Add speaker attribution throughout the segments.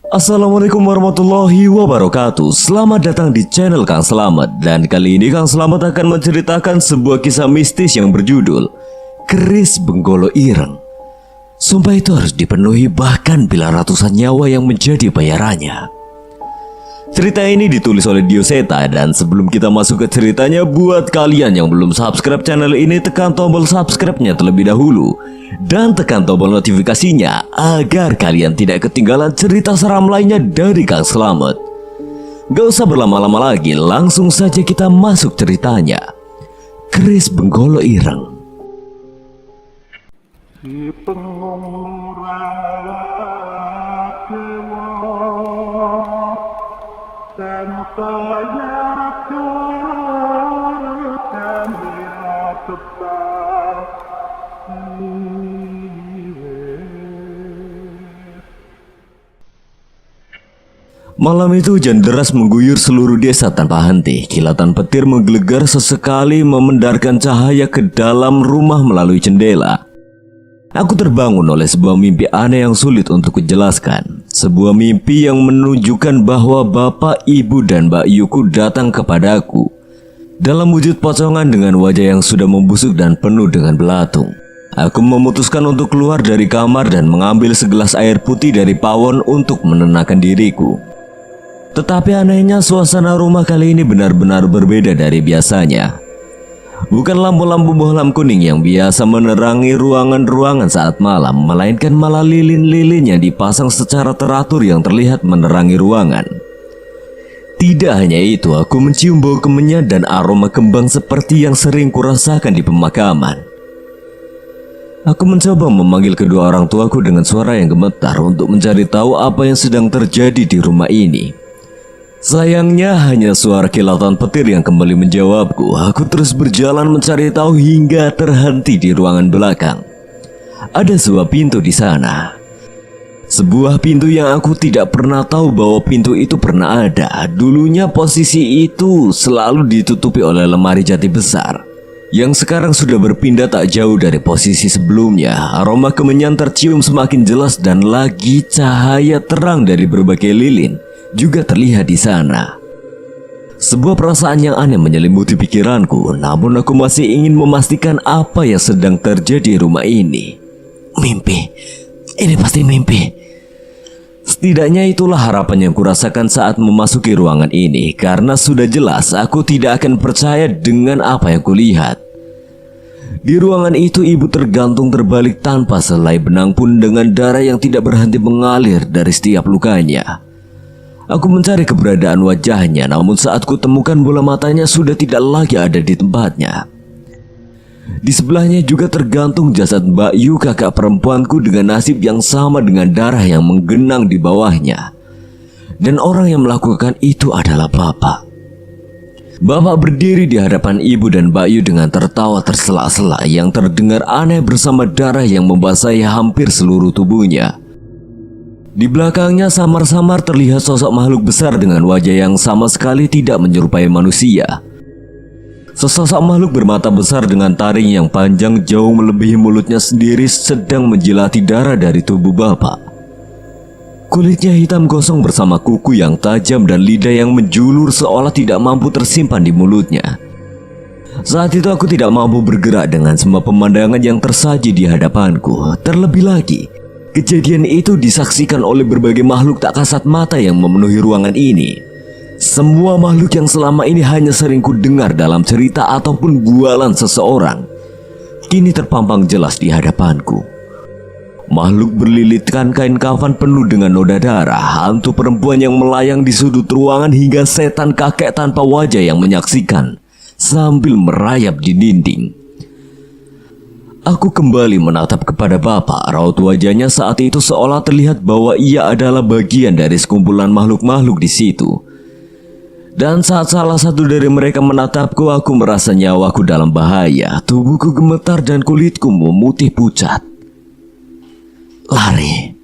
Speaker 1: Assalamualaikum warahmatullahi wabarakatuh. Selamat datang di channel Kang Slamet. Dan kali ini Kang Slamet akan menceritakan sebuah kisah mistis yang berjudul Keris Benggolo Ireng. Sumpah itu harus dipenuhi bahkan bila ratusan nyawa yang menjadi bayarannya. Cerita ini ditulis oleh Dioseta. Dan sebelum kita masuk ke ceritanya, buat kalian yang belum subscribe channel ini, tekan tombol subscribe-nya terlebih dahulu dan tekan tombol notifikasinya agar kalian tidak ketinggalan cerita seram lainnya dari Kang Slamet. Gak usah berlama-lama lagi, langsung saja kita masuk ceritanya. Keris Benggolo Ireng.
Speaker 2: Si pengurang dewa tanpa dan tebal.
Speaker 1: Malam itu hujan deras mengguyur seluruh desa tanpa henti. Kilatan petir menggelegar sesekali memendarkan cahaya ke dalam rumah melalui jendela. Aku terbangun oleh sebuah mimpi aneh yang sulit untuk kujelaskan. Sebuah mimpi yang menunjukkan bahwa bapak, ibu, dan Mbak Yuku datang kepadaku dalam wujud pocongan dengan wajah yang sudah membusuk dan penuh dengan belatung. Aku memutuskan untuk keluar dari kamar dan mengambil segelas air putih dari pawon untuk menenangkan diriku. Tetapi anehnya suasana rumah kali ini benar-benar berbeda dari biasanya. Bukan lampu-lampu bohlam kuning yang biasa menerangi ruangan-ruangan saat malam, melainkan malah lilin-lilin yang dipasang secara teratur yang terlihat menerangi ruangan. Tidak hanya itu, aku mencium bau kemenyan dan aroma kembang seperti yang sering kurasakan di pemakaman. Aku mencoba memanggil kedua orang tuaku dengan suara yang gemetar untuk mencari tahu apa yang sedang terjadi di rumah ini. Sayangnya hanya suara kilatan petir yang kembali menjawabku. Aku terus berjalan mencari tahu hingga terhenti di ruangan belakang. Ada sebuah pintu di sana. Sebuah pintu yang aku tidak pernah tahu bahwa pintu itu pernah ada. Dulunya posisi itu selalu ditutupi oleh lemari jati besar yang sekarang sudah berpindah tak jauh dari posisi sebelumnya. Aroma kemenyan tercium semakin jelas dan lagi cahaya terang dari berbagai lilin juga terlihat di sana. Sebuah perasaan yang aneh menyelimuti pikiranku, namun aku masih ingin memastikan apa yang sedang terjadi di rumah ini. Mimpi, ini pasti mimpi. Setidaknya itulah harapan yang kurasakan saat memasuki ruangan ini, karena sudah jelas aku tidak akan percaya dengan apa yang kulihat. Di ruangan itu ibu tergantung terbalik tanpa selai benang pun dengan darah yang tidak berhenti mengalir dari setiap lukanya. Aku mencari keberadaan wajahnya, namun saat kutemukan bola matanya sudah tidak lagi ada di tempatnya. Di sebelahnya juga tergantung jasad Mbak Yu, kakak perempuanku, dengan nasib yang sama dengan darah yang menggenang di bawahnya. Dan orang yang melakukan itu adalah bapak. Bapak berdiri di hadapan ibu dan Mbak Yu dengan tertawa tersela-sela yang terdengar aneh bersama darah yang membasahi hampir seluruh tubuhnya. Di belakangnya samar-samar terlihat sosok makhluk besar dengan wajah yang sama sekali tidak menyerupai manusia. Sesosok makhluk bermata besar dengan taring yang panjang jauh melebihi mulutnya sendiri sedang menjilati darah dari tubuh bapak. Kulitnya hitam gosong bersama kuku yang tajam dan lidah yang menjulur seolah tidak mampu tersimpan di mulutnya. Saat itu aku tidak mampu bergerak dengan semua pemandangan yang tersaji di hadapanku. Terlebih lagi, kejadian itu disaksikan oleh berbagai makhluk tak kasat mata yang memenuhi ruangan ini. Semua makhluk yang selama ini hanya sering ku dengar dalam cerita ataupun bualan seseorang, kini terpampang jelas di hadapanku. Makhluk berlilitkan kain kafan penuh dengan noda darah, hantu perempuan yang melayang di sudut ruangan, hingga setan kakek tanpa wajah yang menyaksikan sambil merayap di dinding. Aku kembali menatap kepada bapak. Raut wajahnya saat itu seolah terlihat bahwa ia adalah bagian dari sekumpulan makhluk-makhluk di situ. Dan saat salah satu dari mereka menatapku, aku merasa nyawaku dalam bahaya. Tubuhku gemetar dan kulitku memutih pucat. Lari.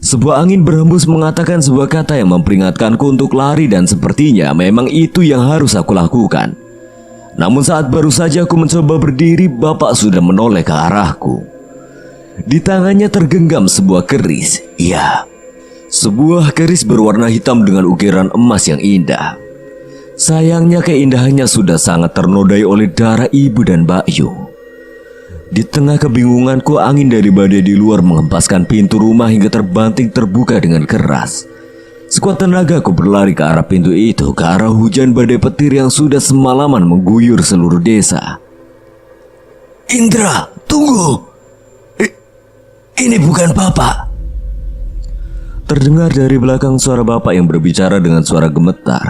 Speaker 1: Sebuah angin berhembus mengatakan sebuah kata yang memperingatkanku untuk lari, dan sepertinya memang itu yang harus aku lakukan. Namun saat baru saja aku mencoba berdiri, bapak sudah menoleh ke arahku. Di tangannya tergenggam sebuah keris. Ya, Sebuah keris berwarna hitam dengan ukiran emas yang indah. Sayangnya keindahannya sudah sangat ternodai oleh darah ibu dan Mbak Yu. Di tengah kebingunganku, angin dari badai di luar menghempaskan pintu rumah hingga terbanting terbuka dengan keras. Sekuat tenaga aku berlari ke arah pintu itu, ke arah hujan badai petir yang sudah semalaman mengguyur seluruh desa. Indra, tunggu! Ini bukan Bapak. Terdengar dari belakang suara bapak yang berbicara dengan suara gemetar.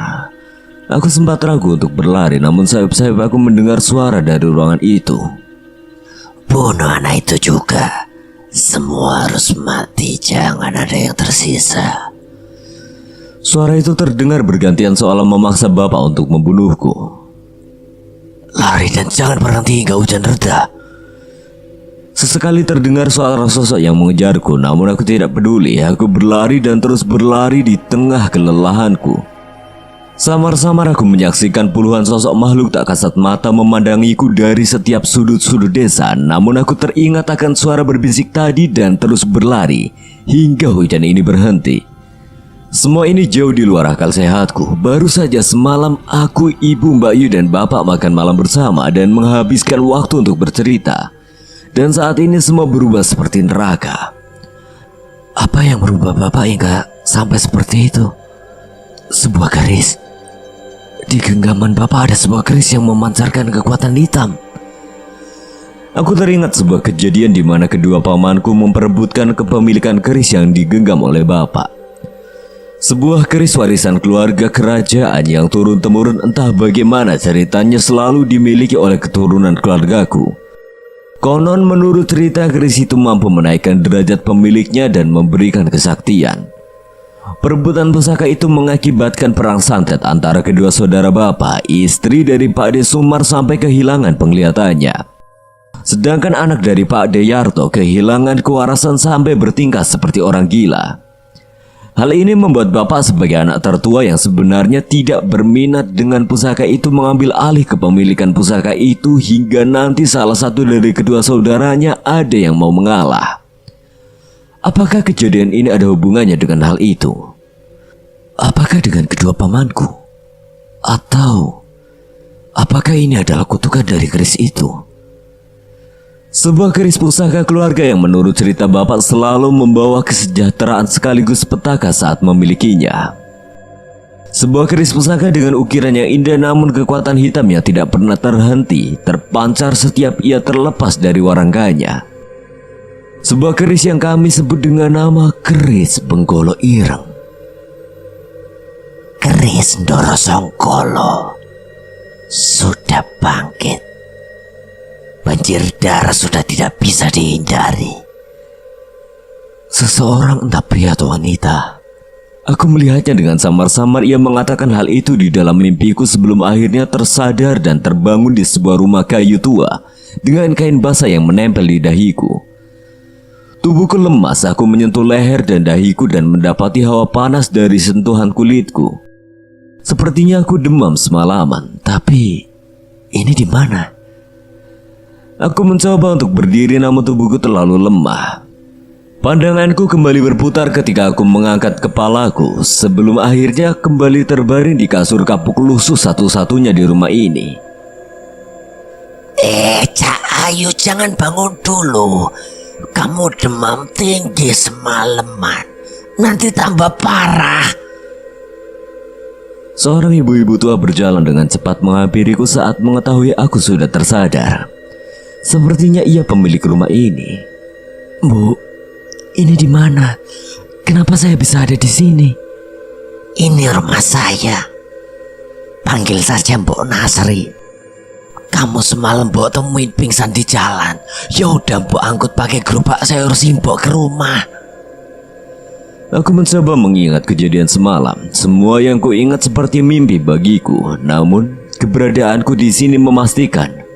Speaker 1: Aku sempat ragu untuk berlari, namun sayup-sayup aku mendengar suara dari ruangan itu. Bunuh anak itu juga. Semua harus mati, jangan ada yang tersisa. Suara itu terdengar bergantian seolah memaksa bapak untuk membunuhku. Lari dan jangan berhenti hingga hujan reda. Sesekali terdengar suara sosok yang mengejarku, namun aku tidak peduli. Aku berlari dan terus berlari di tengah kelelahanku. Samar-samar aku menyaksikan puluhan sosok makhluk tak kasat mata memandangiku dari setiap sudut-sudut desa. Namun aku teringat akan suara berbisik tadi dan terus berlari hingga hujan ini berhenti. Semua ini jauh di luar akal sehatku. Baru saja semalam aku, ibu, Mbak Yu dan bapak makan malam bersama dan menghabiskan waktu untuk bercerita. Dan saat ini semua berubah seperti neraka. Apa yang merubah bapak hingga sampai seperti itu? Sebuah keris. Di genggaman bapak ada sebuah keris yang memancarkan kekuatan hitam. Aku teringat sebuah kejadian di mana kedua pamanku memperebutkan kepemilikan keris yang digenggam oleh bapak. Sebuah keris warisan keluarga kerajaan yang turun-temurun, entah bagaimana ceritanya selalu dimiliki oleh keturunan keluargaku. Konon menurut cerita keris itu mampu menaikkan derajat pemiliknya dan memberikan kesaktian. Perebutan pusaka itu mengakibatkan perang santet antara kedua saudara bapak, istri dari Pak De Sumar sampai kehilangan penglihatannya. Sedangkan anak dari Pak De Yarto kehilangan kewarasan sampai bertingkah seperti orang gila. Hal ini membuat bapak sebagai anak tertua yang sebenarnya tidak berminat dengan pusaka itu mengambil alih kepemilikan pusaka itu hingga nanti salah satu dari kedua saudaranya ada yang mau mengalah. Apakah kejadian ini ada hubungannya dengan hal itu? Apakah dengan kedua pamanku? Atau apakah ini adalah kutukan dari keris itu? Sebuah keris pusaka keluarga yang menurut cerita bapak selalu membawa kesejahteraan sekaligus petaka saat memilikinya. Sebuah keris pusaka dengan ukiran yang indah namun kekuatan hitam yang tidak pernah terhenti terpancar setiap ia terlepas dari warangganya. Sebuah keris yang kami sebut dengan nama keris Benggolo Ireng. Keris Ndoro Songkolo sudah bangkit. Banjir darah sudah tidak bisa dihindari. Seseorang, entah pria atau wanita. Aku melihatnya dengan samar-samar. Ia mengatakan hal itu di dalam mimpiku sebelum akhirnya tersadar dan terbangun di sebuah rumah kayu tua dengan kain basah yang menempel di dahiku. Tubuhku lemas, aku menyentuh leher dan dahiku dan mendapati hawa panas dari sentuhan kulitku. Sepertinya aku demam semalaman, tapi ini di mana? Aku mencoba untuk berdiri namun tubuhku terlalu lemah. Pandanganku kembali berputar ketika aku mengangkat kepalaku sebelum akhirnya kembali terbaring di kasur kapuk lusuh satu-satunya di rumah ini. Cak Ayu, jangan bangun dulu. Kamu demam tinggi semalaman. Nanti tambah parah. Seorang ibu-ibu tua berjalan dengan cepat menghampiriku saat mengetahui aku sudah tersadar. Sepertinya ia pemilik rumah ini. Bu, ini di mana? Kenapa saya bisa ada di sini? Ini rumah saya. Panggil saja Mbok Nasri. Kamu semalam Mbok temuin pingsan di jalan. Ya udah Mbok angkut pakai gerobak, saya urusin Mbok ke rumah. Aku mencoba mengingat kejadian semalam. Semua yang kuingat seperti mimpi bagiku. Namun keberadaanku di sini memastikan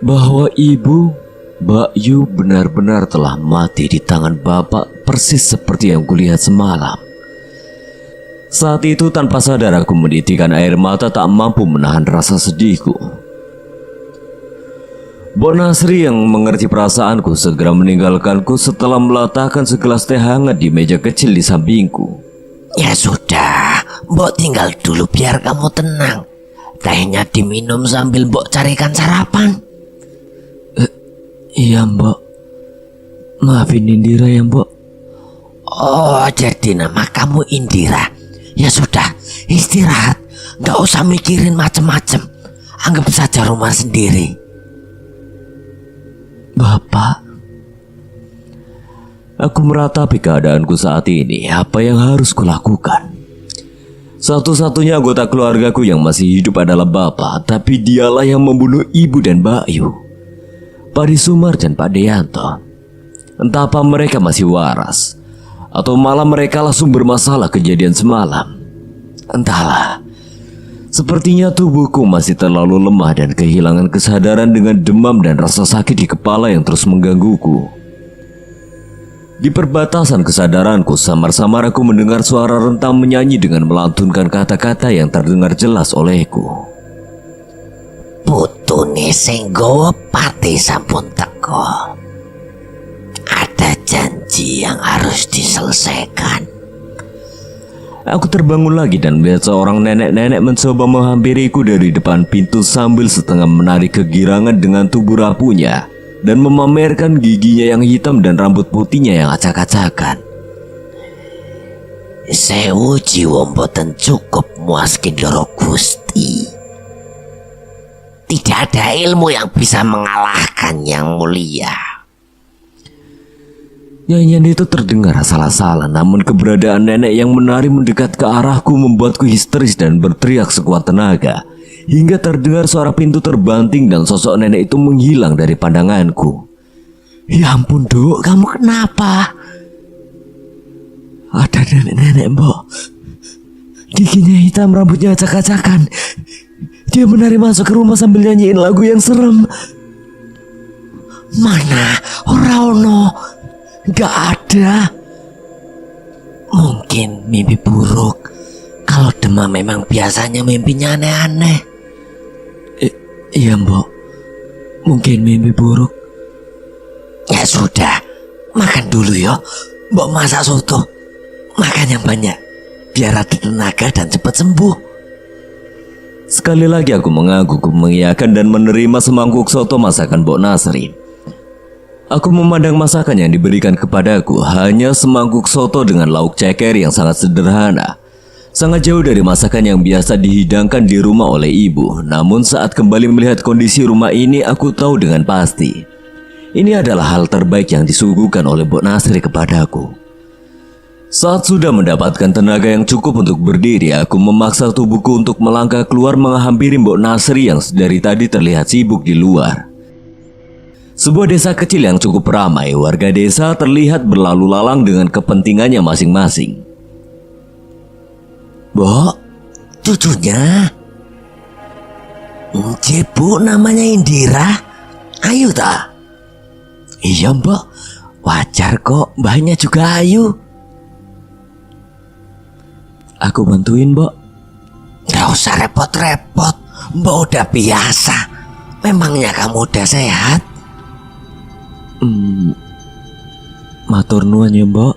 Speaker 1: bahwa ibu, Mbak Yu benar-benar telah mati di tangan bapak persis seperti yang kulihat semalam. Saat itu tanpa sadar aku menitikan air mata tak mampu menahan rasa sedihku. Mbok Nasri yang mengerti perasaanku segera meninggalkanku setelah meletakkan segelas teh hangat di meja kecil di sampingku.
Speaker 3: Ya sudah, Mbok tinggal dulu biar kamu tenang. Tehnya diminum sambil Mbok carikan sarapan.
Speaker 1: Iya Mbok. Maafin Indira ya Mbok.
Speaker 3: Oh, jadi nama kamu Indira. Ya sudah, istirahat. Gak usah mikirin macem-macem. Anggap saja rumah sendiri.
Speaker 1: Bapak, aku meratapi keadaanku saat ini. Apa yang harus kulakukan? Satu-satunya anggota keluargaku yang masih hidup adalah Bapak, tapi dialah yang membunuh Ibu dan Bayu, Pak Sumar dan Pak Deyanto. Entah apa mereka masih waras, atau malah mereka lah sumber masalah kejadian semalam. Entahlah. Sepertinya tubuhku masih terlalu lemah dan kehilangan kesadaran dengan demam dan rasa sakit di kepala yang terus menggangguku. Di perbatasan kesadaranku, samar-samar aku mendengar suara rentang menyanyi dengan melantunkan kata-kata yang terdengar jelas olehku.
Speaker 3: Putune sing nggawa pati sampun teko. Ada janji yang harus diselesaikan.
Speaker 1: Aku terbangun lagi dan melihat seorang nenek-nenek mencoba menghampiriku dari depan pintu sambil setengah menarik kegirangan dengan tubuh rapuhnya dan memamerkan giginya yang hitam dan rambut putihnya yang acak-acakan.
Speaker 3: Sewu jiwa mboten cukup muaskin loro Gusti. Tidak ada ilmu yang bisa mengalahkan yang mulia.
Speaker 1: Nyanyian itu terdengar asal-asalan, namun keberadaan nenek yang menari mendekat ke arahku membuatku histeris dan berteriak sekuat tenaga, hingga terdengar suara pintu terbanting dan sosok nenek itu menghilang dari pandanganku.
Speaker 3: Ya ampun Duk, kamu kenapa?
Speaker 1: Ada nenek-nenek Mbok. Giginya hitam, rambutnya acak-acakan. Dia menari masuk ke rumah sambil nyanyiin lagu yang serem.
Speaker 3: Mana? Ora ono. Gak ada. Mungkin mimpi buruk. Kalau demam memang biasanya mimpinya aneh-aneh.
Speaker 1: Iya Mbok. Mungkin mimpi buruk.
Speaker 3: Ya sudah, makan dulu ya. Mbok masak soto. Makan yang banyak biar ada tenaga dan cepat sembuh.
Speaker 1: Sekali lagi aku mengangguk, mengiyakan dan menerima semangkuk soto masakan Mbok Nasri. Aku memandang masakan yang diberikan kepadaku, hanya semangkuk soto dengan lauk ceker yang sangat sederhana. Sangat jauh dari masakan yang biasa dihidangkan di rumah oleh ibu. Namun saat kembali melihat kondisi rumah ini, aku tahu dengan pasti ini adalah hal terbaik yang disuguhkan oleh Mbok Nasri kepadaku. Saat sudah mendapatkan tenaga yang cukup untuk berdiri, aku memaksa tubuhku untuk melangkah keluar menghampiri Mbok Nasri yang dari tadi terlihat sibuk di luar. Sebuah desa kecil yang cukup ramai, warga desa terlihat berlalu lalang dengan kepentingannya masing-masing.
Speaker 3: Mbok, cucunya? Bu, namanya Indira. Ayu tak?
Speaker 1: Iya Mbok,
Speaker 3: wajar kok, mbahnya juga ayu.
Speaker 1: Aku bantuin Mbok.
Speaker 3: Gak usah repot-repot, Mbok udah biasa. Memangnya kamu udah sehat?
Speaker 1: Matur nuwun ya Mbok.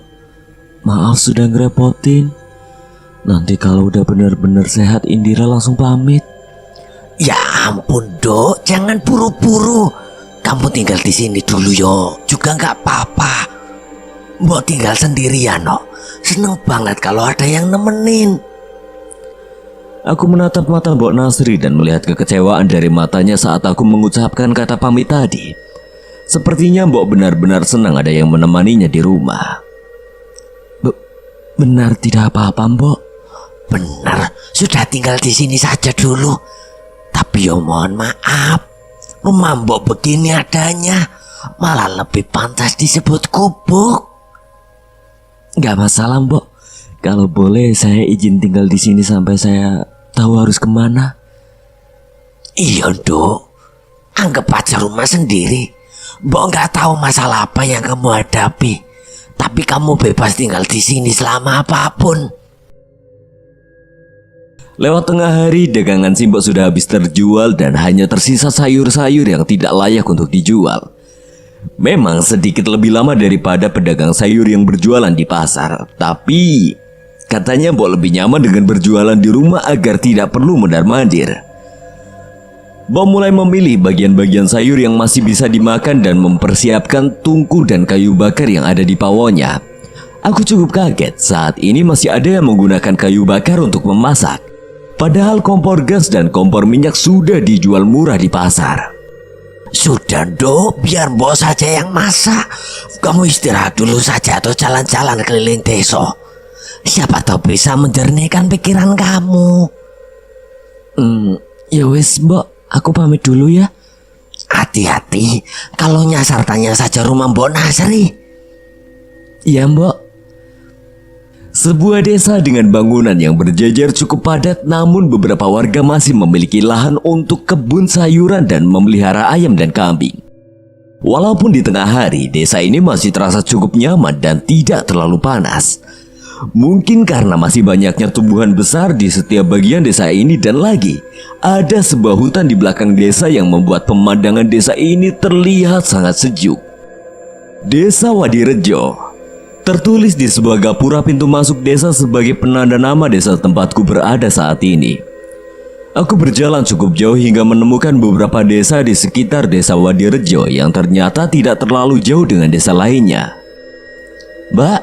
Speaker 1: Maaf sudah ngerepotin. Nanti kalau udah benar-benar sehat, Indira langsung pamit.
Speaker 3: Ya ampun Dok, jangan buru-buru. Kamu tinggal di sini dulu yo, juga nggak apa-apa. Mbok tinggal sendirian no. Seneng banget kalau ada yang nemenin.
Speaker 1: Aku menatap mata Mbok Nasri dan melihat kekecewaan dari matanya saat aku mengucapkan kata pamit tadi. Sepertinya Mbok benar-benar senang ada yang menemaninya di rumah. Benar tidak apa-apa Mbok.
Speaker 3: Benar, sudah tinggal di sini saja dulu. Tapi yo mohon maaf, rumah Mbok begini adanya, malah lebih pantas disebut gubuk.
Speaker 1: Gak masalah Mbok. Kalau boleh saya izin tinggal di sini sampai saya tahu harus kemana.
Speaker 3: Iya Dok, anggap aja rumah sendiri. Mbok nggak tahu masalah apa yang kamu hadapi, tapi kamu bebas tinggal di sini selama apapun.
Speaker 1: Lewat tengah hari, dagangan Simbok sudah habis terjual dan hanya tersisa sayur-sayur yang tidak layak untuk dijual. Memang sedikit lebih lama daripada pedagang sayur yang berjualan di pasar, tapi katanya Mbok lebih nyaman dengan berjualan di rumah agar tidak perlu mondar-mandir. Mbok mulai memilih bagian-bagian sayur yang masih bisa dimakan dan mempersiapkan tungku dan kayu bakar yang ada di pawonnya. Aku cukup kaget saat ini masih ada yang menggunakan kayu bakar untuk memasak. Padahal kompor gas dan kompor minyak sudah dijual murah di pasar.
Speaker 3: Sudah Dok, biar Mbok saja yang masak. Kamu istirahat dulu saja atau jalan-jalan keliling desa. Siapa tahu bisa menjernihkan pikiran kamu.
Speaker 1: Ya wes Mbok, aku pamit dulu ya.
Speaker 3: Hati-hati, kalau nyasar tanya saja rumah Mbok Nasri.
Speaker 1: Iya Mbok. Sebuah desa dengan bangunan yang berjejer cukup padat, namun beberapa warga masih memiliki lahan untuk kebun sayuran dan memelihara ayam dan kambing. Walaupun di tengah hari, desa ini masih terasa cukup nyaman dan tidak terlalu panas. Mungkin karena masih banyaknya tumbuhan besar di setiap bagian desa ini, dan lagi ada sebuah hutan di belakang desa yang membuat pemandangan desa ini terlihat sangat sejuk. Desa Wadirejo tertulis di sebuah gapura pintu masuk desa sebagai penanda nama desa tempatku berada saat ini. Aku berjalan cukup jauh hingga menemukan beberapa desa di sekitar desa Wadirejo yang ternyata tidak terlalu jauh dengan desa lainnya. Mbak,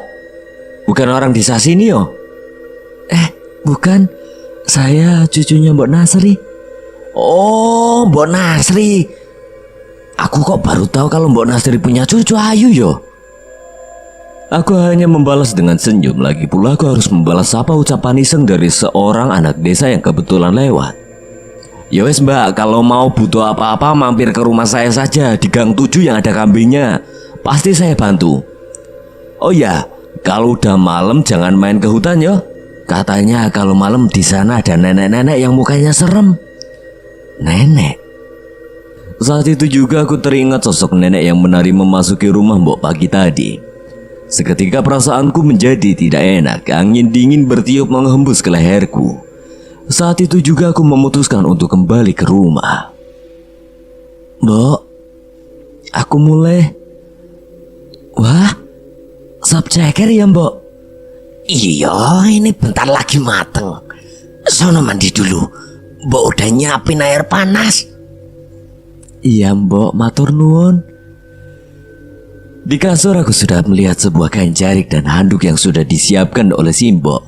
Speaker 1: bukan orang desa sini yo?
Speaker 3: Bukan, saya cucunya Mbok Nasri. Oh, Mbok Nasri. Aku kok baru tahu kalau Mbok Nasri punya cucu ayu yo.
Speaker 1: Aku hanya membalas dengan senyum. Lagi pula aku harus membalas apa ucapan iseng dari seorang anak desa yang kebetulan lewat. Ya wes Mbak, kalau mau butuh apa-apa mampir ke rumah saya saja di Gang 7 yang ada kambingnya. Pasti saya bantu. Oh ya, kalau udah malam jangan main ke hutan ya. Katanya kalau malam di sana ada nenek-nenek yang mukanya serem.
Speaker 3: Nenek?
Speaker 1: Saat itu juga aku teringat sosok nenek yang menari memasuki rumah Mbok pagi tadi. Seketika perasaanku menjadi tidak enak. Angin dingin bertiup menghembus ke leherku. Saat itu juga aku memutuskan untuk kembali ke rumah. Mbok, aku mulai. Wah, sop ceker ya Mbok?
Speaker 3: Iya, ini bentar lagi mateng. Sono mandi dulu. Mbok udah nyiapin air panas.
Speaker 1: Iya Mbok, matur nuwun. Di kasur aku sudah melihat sebuah kain jarik dan handuk yang sudah disiapkan oleh Simbok.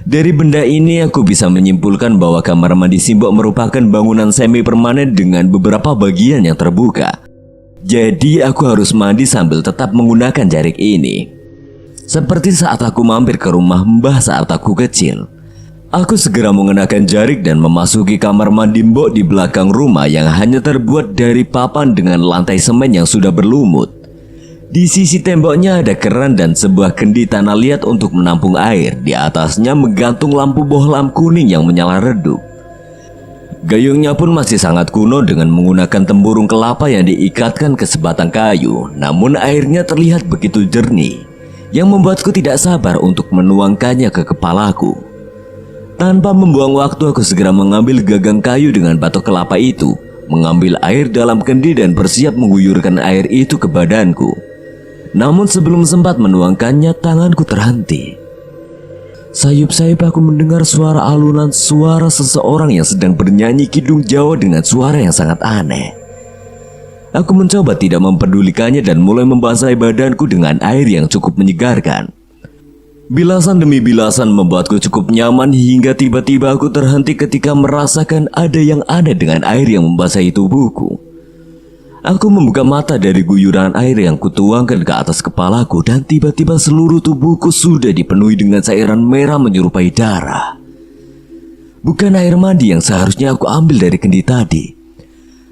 Speaker 1: Dari benda ini aku bisa menyimpulkan bahwa kamar mandi Simbok merupakan bangunan semi permanen dengan beberapa bagian yang terbuka. Jadi aku harus mandi sambil tetap menggunakan jarik ini. Seperti saat aku mampir ke rumah Mbah saat aku kecil. Aku segera mengenakan jarik dan memasuki kamar mandi Mbok di belakang rumah yang hanya terbuat dari papan dengan lantai semen yang sudah berlumut. Di sisi temboknya ada keran dan sebuah kendi tanah liat untuk menampung air. Di atasnya menggantung lampu bohlam kuning yang menyala redup. Gayungnya pun masih sangat kuno dengan menggunakan tempurung kelapa yang diikatkan ke sebatang kayu. Namun airnya terlihat begitu jernih, yang membuatku tidak sabar untuk menuangkannya ke kepalaku. Tanpa membuang waktu, aku segera mengambil gagang kayu dengan batok kelapa itu, mengambil air dalam kendi dan bersiap mengguyurkan air itu ke badanku. Namun sebelum sempat menuangkannya, tanganku terhenti. Sayup-sayup aku mendengar suara alunan suara seseorang yang sedang bernyanyi kidung Jawa dengan suara yang sangat aneh. Aku mencoba tidak mempedulikannya dan mulai membasahi badanku dengan air yang cukup menyegarkan. Bilasan demi bilasan membuatku cukup nyaman hingga tiba-tiba aku terhenti ketika merasakan ada yang aneh dengan air yang membasahi tubuhku. Aku membuka mata dari guyuran air yang kutuangkan ke atas kepalaku dan tiba-tiba seluruh tubuhku sudah dipenuhi dengan cairan merah menyerupai darah. Bukan air mandi yang seharusnya aku ambil dari kendi tadi.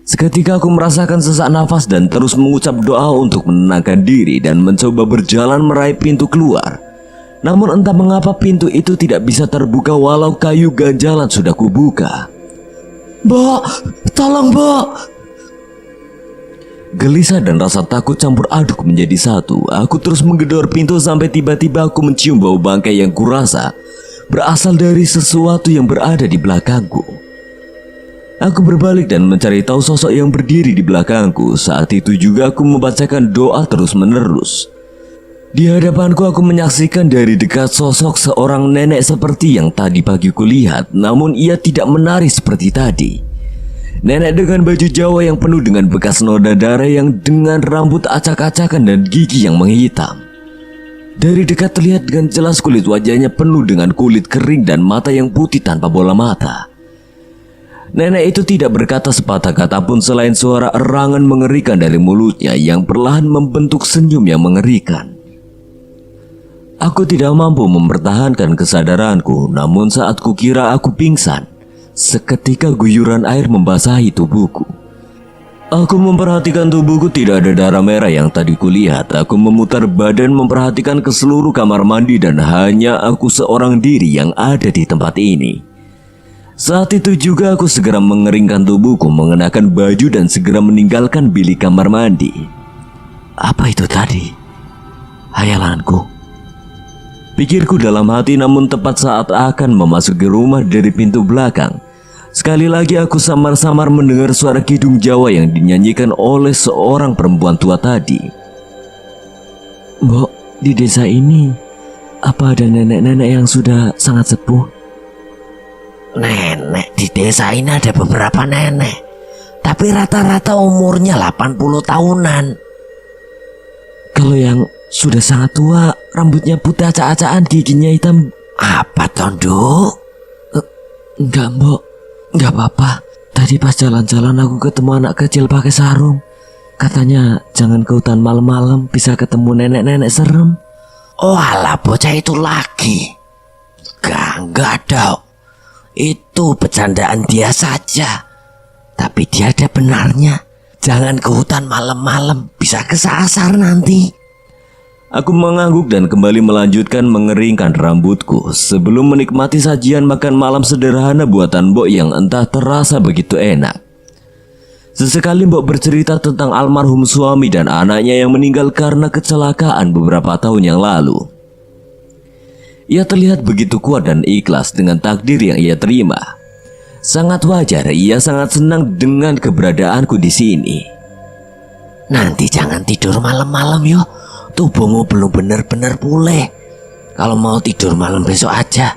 Speaker 1: Seketika aku merasakan sesak nafas dan terus mengucap doa untuk menenangkan diri dan mencoba berjalan meraih pintu keluar. Namun entah mengapa pintu itu tidak bisa terbuka walau kayu ganjalan sudah kubuka. Mbok, tolong Mbok. Gelisah dan rasa takut campur aduk menjadi satu. Aku terus menggedor pintu sampai tiba-tiba aku mencium bau bangkai yang kurasa berasal dari sesuatu yang berada di belakangku. Aku berbalik dan mencari tahu sosok yang berdiri di belakangku. Saat itu juga aku membacakan doa terus-menerus. Di hadapanku aku menyaksikan dari dekat sosok seorang nenek seperti yang tadi pagi kulihat, namun ia tidak menari seperti tadi. Nenek dengan baju Jawa yang penuh dengan bekas noda darah yang dengan rambut acak-acakan dan gigi yang menghitam. Dari dekat terlihat dengan jelas kulit wajahnya penuh dengan kulit kering dan mata yang putih tanpa bola mata. Nenek itu tidak berkata sepatah kata pun selain suara erangan mengerikan dari mulutnya yang perlahan membentuk senyum yang mengerikan. Aku tidak mampu mempertahankan kesadaranku, namun saat kukira aku pingsan, seketika guyuran air membasahi tubuhku. Aku memperhatikan tubuhku tidak ada darah merah yang tadi kulihat. Aku memutar badan memperhatikan ke seluruh kamar mandi dan hanya aku seorang diri yang ada di tempat ini. Saat itu juga aku segera mengeringkan tubuhku, mengenakan baju dan segera meninggalkan bilik kamar mandi. Apa itu tadi? Hayalanku? Pikirku dalam hati, namun tepat saat akan memasuki rumah dari pintu belakang, sekali lagi aku samar-samar mendengar suara kidung Jawa yang dinyanyikan oleh seorang perempuan tua tadi. Mbok, di desa ini apa ada nenek-nenek yang sudah sangat sepuh?
Speaker 3: Nenek, di desa ini ada beberapa nenek, tapi rata-rata umurnya 80 tahunan.
Speaker 1: Kalau yang sudah sangat tua, rambutnya putih acak-acakan, giginya hitam.
Speaker 3: Apa Tondo?
Speaker 1: Enggak mbok, enggak apa-apa. Tadi pas jalan-jalan aku ketemu anak kecil pakai sarung. Katanya jangan ke hutan malam-malam, bisa ketemu nenek-nenek serem.
Speaker 3: Oh alah, bocah itu lagi. Enggak ada. Itu bercandaan dia saja. Tapi dia ada benarnya. Jangan ke hutan malam-malam, bisa kesasar nanti. Aku mengangguk dan kembali melanjutkan mengeringkan rambutku sebelum menikmati sajian makan malam sederhana buatan Mbok yang entah terasa begitu enak. Sesekali Mbok bercerita tentang almarhum suami dan anaknya yang meninggal karena kecelakaan beberapa tahun yang lalu. Ia terlihat begitu kuat dan ikhlas dengan takdir yang ia terima. Sangat wajar, ia sangat senang dengan keberadaanku di sini. Nanti jangan tidur malam-malam yo. Tubuhmu belum benar-benar pulih. Kalau mau tidur malam besok aja.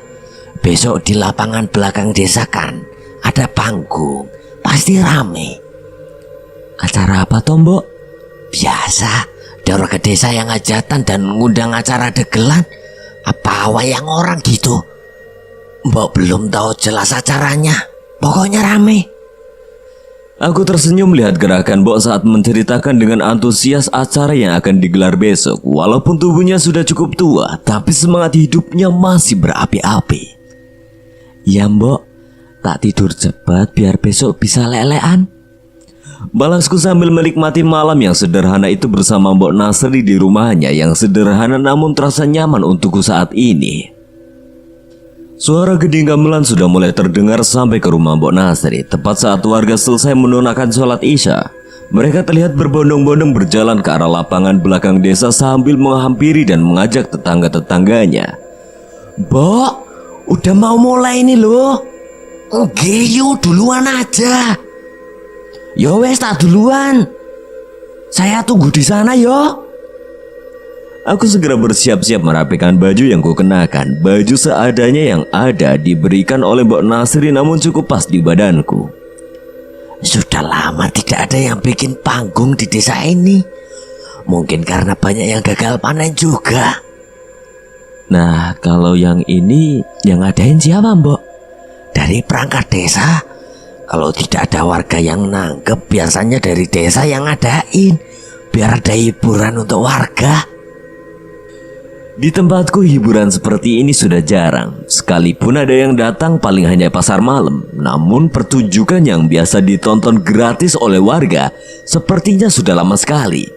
Speaker 3: Besok di lapangan belakang desa kan ada panggung, pasti rame. Acara apa toh Mbok? Biasa, doro ke desa yang hajatan dan ngundang acara degelan. Apa wayang orang gitu. Mbok belum tahu jelas acaranya. Pokoknya rame. Aku tersenyum melihat gerakan Mbok saat menceritakan dengan antusias acara yang akan digelar besok. Walaupun tubuhnya sudah cukup tua, tapi semangat hidupnya masih berapi-api. Ya Mbok, tak tidur cepat biar besok bisa lelean. Balasku sambil menikmati malam yang sederhana itu bersama Mbok Nasri di rumahnya yang sederhana namun terasa nyaman untukku saat ini. Suara geding gamelan sudah mulai terdengar sampai ke rumah Mbok Nasri. Tepat saat warga selesai menunaikan sholat isya, mereka terlihat berbondong-bondong berjalan ke arah lapangan belakang desa sambil menghampiri dan mengajak tetangga-tetangganya. Mbok, udah mau mulai ini loh. Oke, yuk duluan aja. Yo wes tak duluan. Saya tunggu di sana yo. Aku segera bersiap-siap merapikan baju yang kukenakan. Baju seadanya yang ada diberikan oleh Mbok Nasri namun cukup pas di badanku. Sudah lama tidak ada yang bikin panggung di desa ini. Mungkin karena banyak yang gagal panen juga. Nah, kalau yang ini yang ngadain siapa Mbok? Dari perangkat desa. Kalau tidak ada warga yang nangkep, biasanya dari desa yang ngadain. Biar ada hiburan untuk warga. Di tempatku hiburan seperti ini sudah jarang. Sekalipun ada yang datang paling hanya pasar malam. Namun pertunjukan yang biasa ditonton gratis oleh warga sepertinya sudah lama sekali.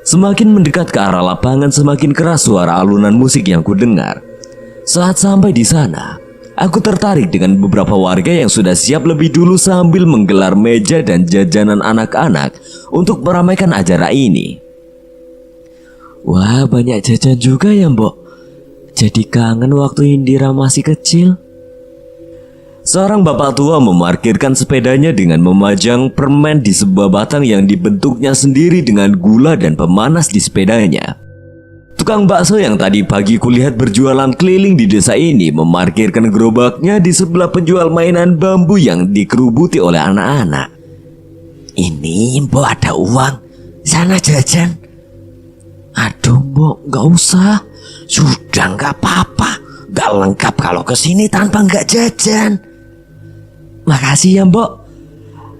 Speaker 3: Semakin mendekat ke arah lapangan semakin keras suara alunan musik yang kudengar. Saat sampai di sana, aku tertarik dengan beberapa warga yang sudah siap lebih dulu sambil menggelar meja dan jajanan anak-anak untuk meramaikan acara ini. Wah, banyak jajan juga ya Mbok.
Speaker 1: Jadi kangen waktu Indira masih kecil. Seorang bapak tua memarkirkan sepedanya dengan memajang permen di sebuah batang yang dibentuknya sendiri dengan gula dan pemanas di sepedanya. Tukang bakso yang tadi pagi kulihat berjualan keliling di desa ini memarkirkan gerobaknya di sebelah penjual mainan bambu yang dikerubuti oleh anak-anak.
Speaker 3: Ini Mbok ada uang, sana jajan. Aduh Mbok, gak usah. Sudah gak apa-apa. Gak lengkap kalau kesini tanpa gak jajan.
Speaker 1: Makasih ya Mbok.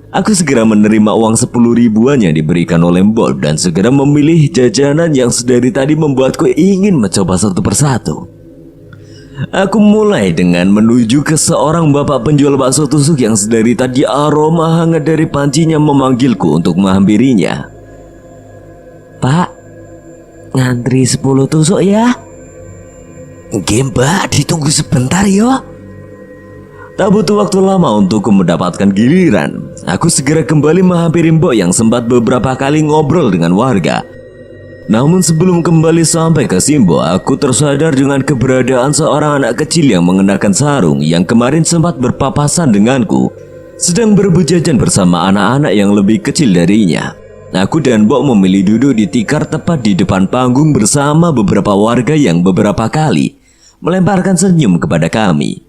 Speaker 1: Aku segera menerima uang 10 ribuan yang diberikan oleh Mbok dan segera memilih jajanan yang sedari tadi membuatku ingin mencoba satu persatu. Aku mulai dengan menuju ke seorang bapak penjual bakso tusuk yang sedari tadi aroma hangat dari pancinya memanggilku untuk menghampirinya. Pak, ngantri 10 tusuk ya?
Speaker 3: Nggih Mbak, ditunggu sebentar yo.
Speaker 1: Tak butuh waktu lama untuk mendapatkan giliran. Aku segera kembali menghampiri Mbok yang sempat beberapa kali ngobrol dengan warga. Namun sebelum kembali sampai ke Simbo, aku tersadar dengan keberadaan seorang anak kecil yang mengenakan sarung yang kemarin sempat berpapasan denganku, sedang berebut jajan bersama anak-anak yang lebih kecil darinya. Aku dan Mbok memilih duduk di tikar tepat di depan panggung bersama beberapa warga yang beberapa kali melemparkan senyum kepada kami.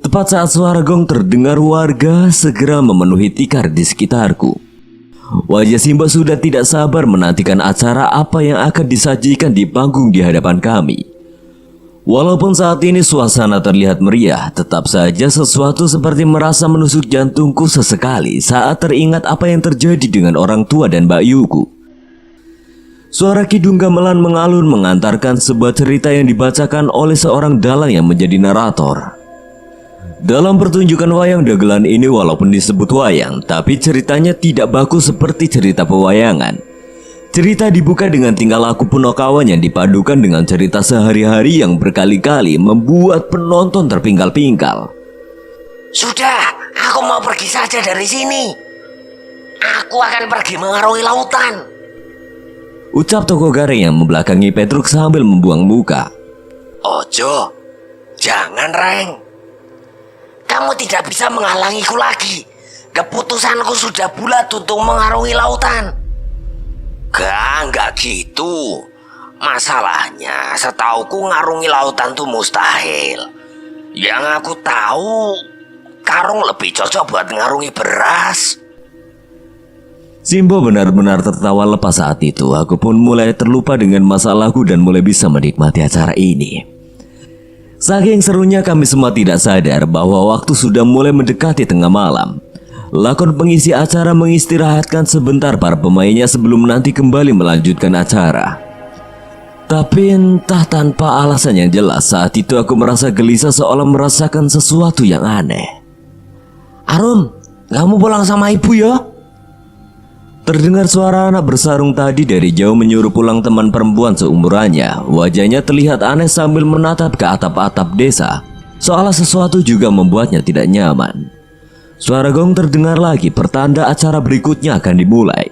Speaker 1: Tepat saat suara gong terdengar, warga segera memenuhi tikar di sekitarku. Wajah Simba sudah tidak sabar menantikan acara apa yang akan disajikan di panggung di hadapan kami. Walaupun saat ini suasana terlihat meriah, tetap saja sesuatu seperti merasa menusuk jantungku sesekali saat teringat apa yang terjadi dengan orang tua dan Mbak Yuku. Suara kidung gamelan mengalun mengantarkan sebuah cerita yang dibacakan oleh seorang dalang yang menjadi narator. Dalam pertunjukan wayang dagelan ini walaupun disebut wayang, tapi ceritanya tidak baku seperti cerita pewayangan. Cerita dibuka dengan tingkah laku Punokawan yang dipadukan dengan cerita sehari-hari yang berkali-kali membuat penonton terpingkal-pingkal.
Speaker 3: Sudah, aku mau pergi saja dari sini. Aku akan pergi mengarungi lautan,
Speaker 1: ucap toko gareng yang membelakangi Petruk sambil membuang muka.
Speaker 3: Ojo, jangan Reng. Kamu tidak bisa menghalangiku lagi. Keputusanku sudah bulat untuk mengarungi lautan. Enggak gitu. Masalahnya setauku ngarungi lautan tuh mustahil. Yang aku tahu, karung lebih cocok buat ngarungi beras.
Speaker 1: Simbo benar-benar tertawa lepas saat itu. Aku pun mulai terlupa dengan masalahku dan mulai bisa menikmati acara ini. Saking serunya kami semua tidak sadar bahwa waktu sudah mulai mendekati tengah malam. Lakon pengisi acara mengistirahatkan sebentar para pemainnya sebelum nanti kembali melanjutkan acara. Tapi entah tanpa alasan yang jelas, saat itu aku merasa gelisah seolah merasakan sesuatu yang aneh.
Speaker 3: Arum, kamu pulang sama ibu ya?
Speaker 1: Terdengar suara anak bersarung tadi dari jauh menyuruh pulang teman perempuan seumurannya. Wajahnya terlihat aneh sambil menatap ke atap-atap desa, seolah sesuatu juga membuatnya tidak nyaman. Suara gong terdengar lagi, pertanda acara berikutnya akan dimulai.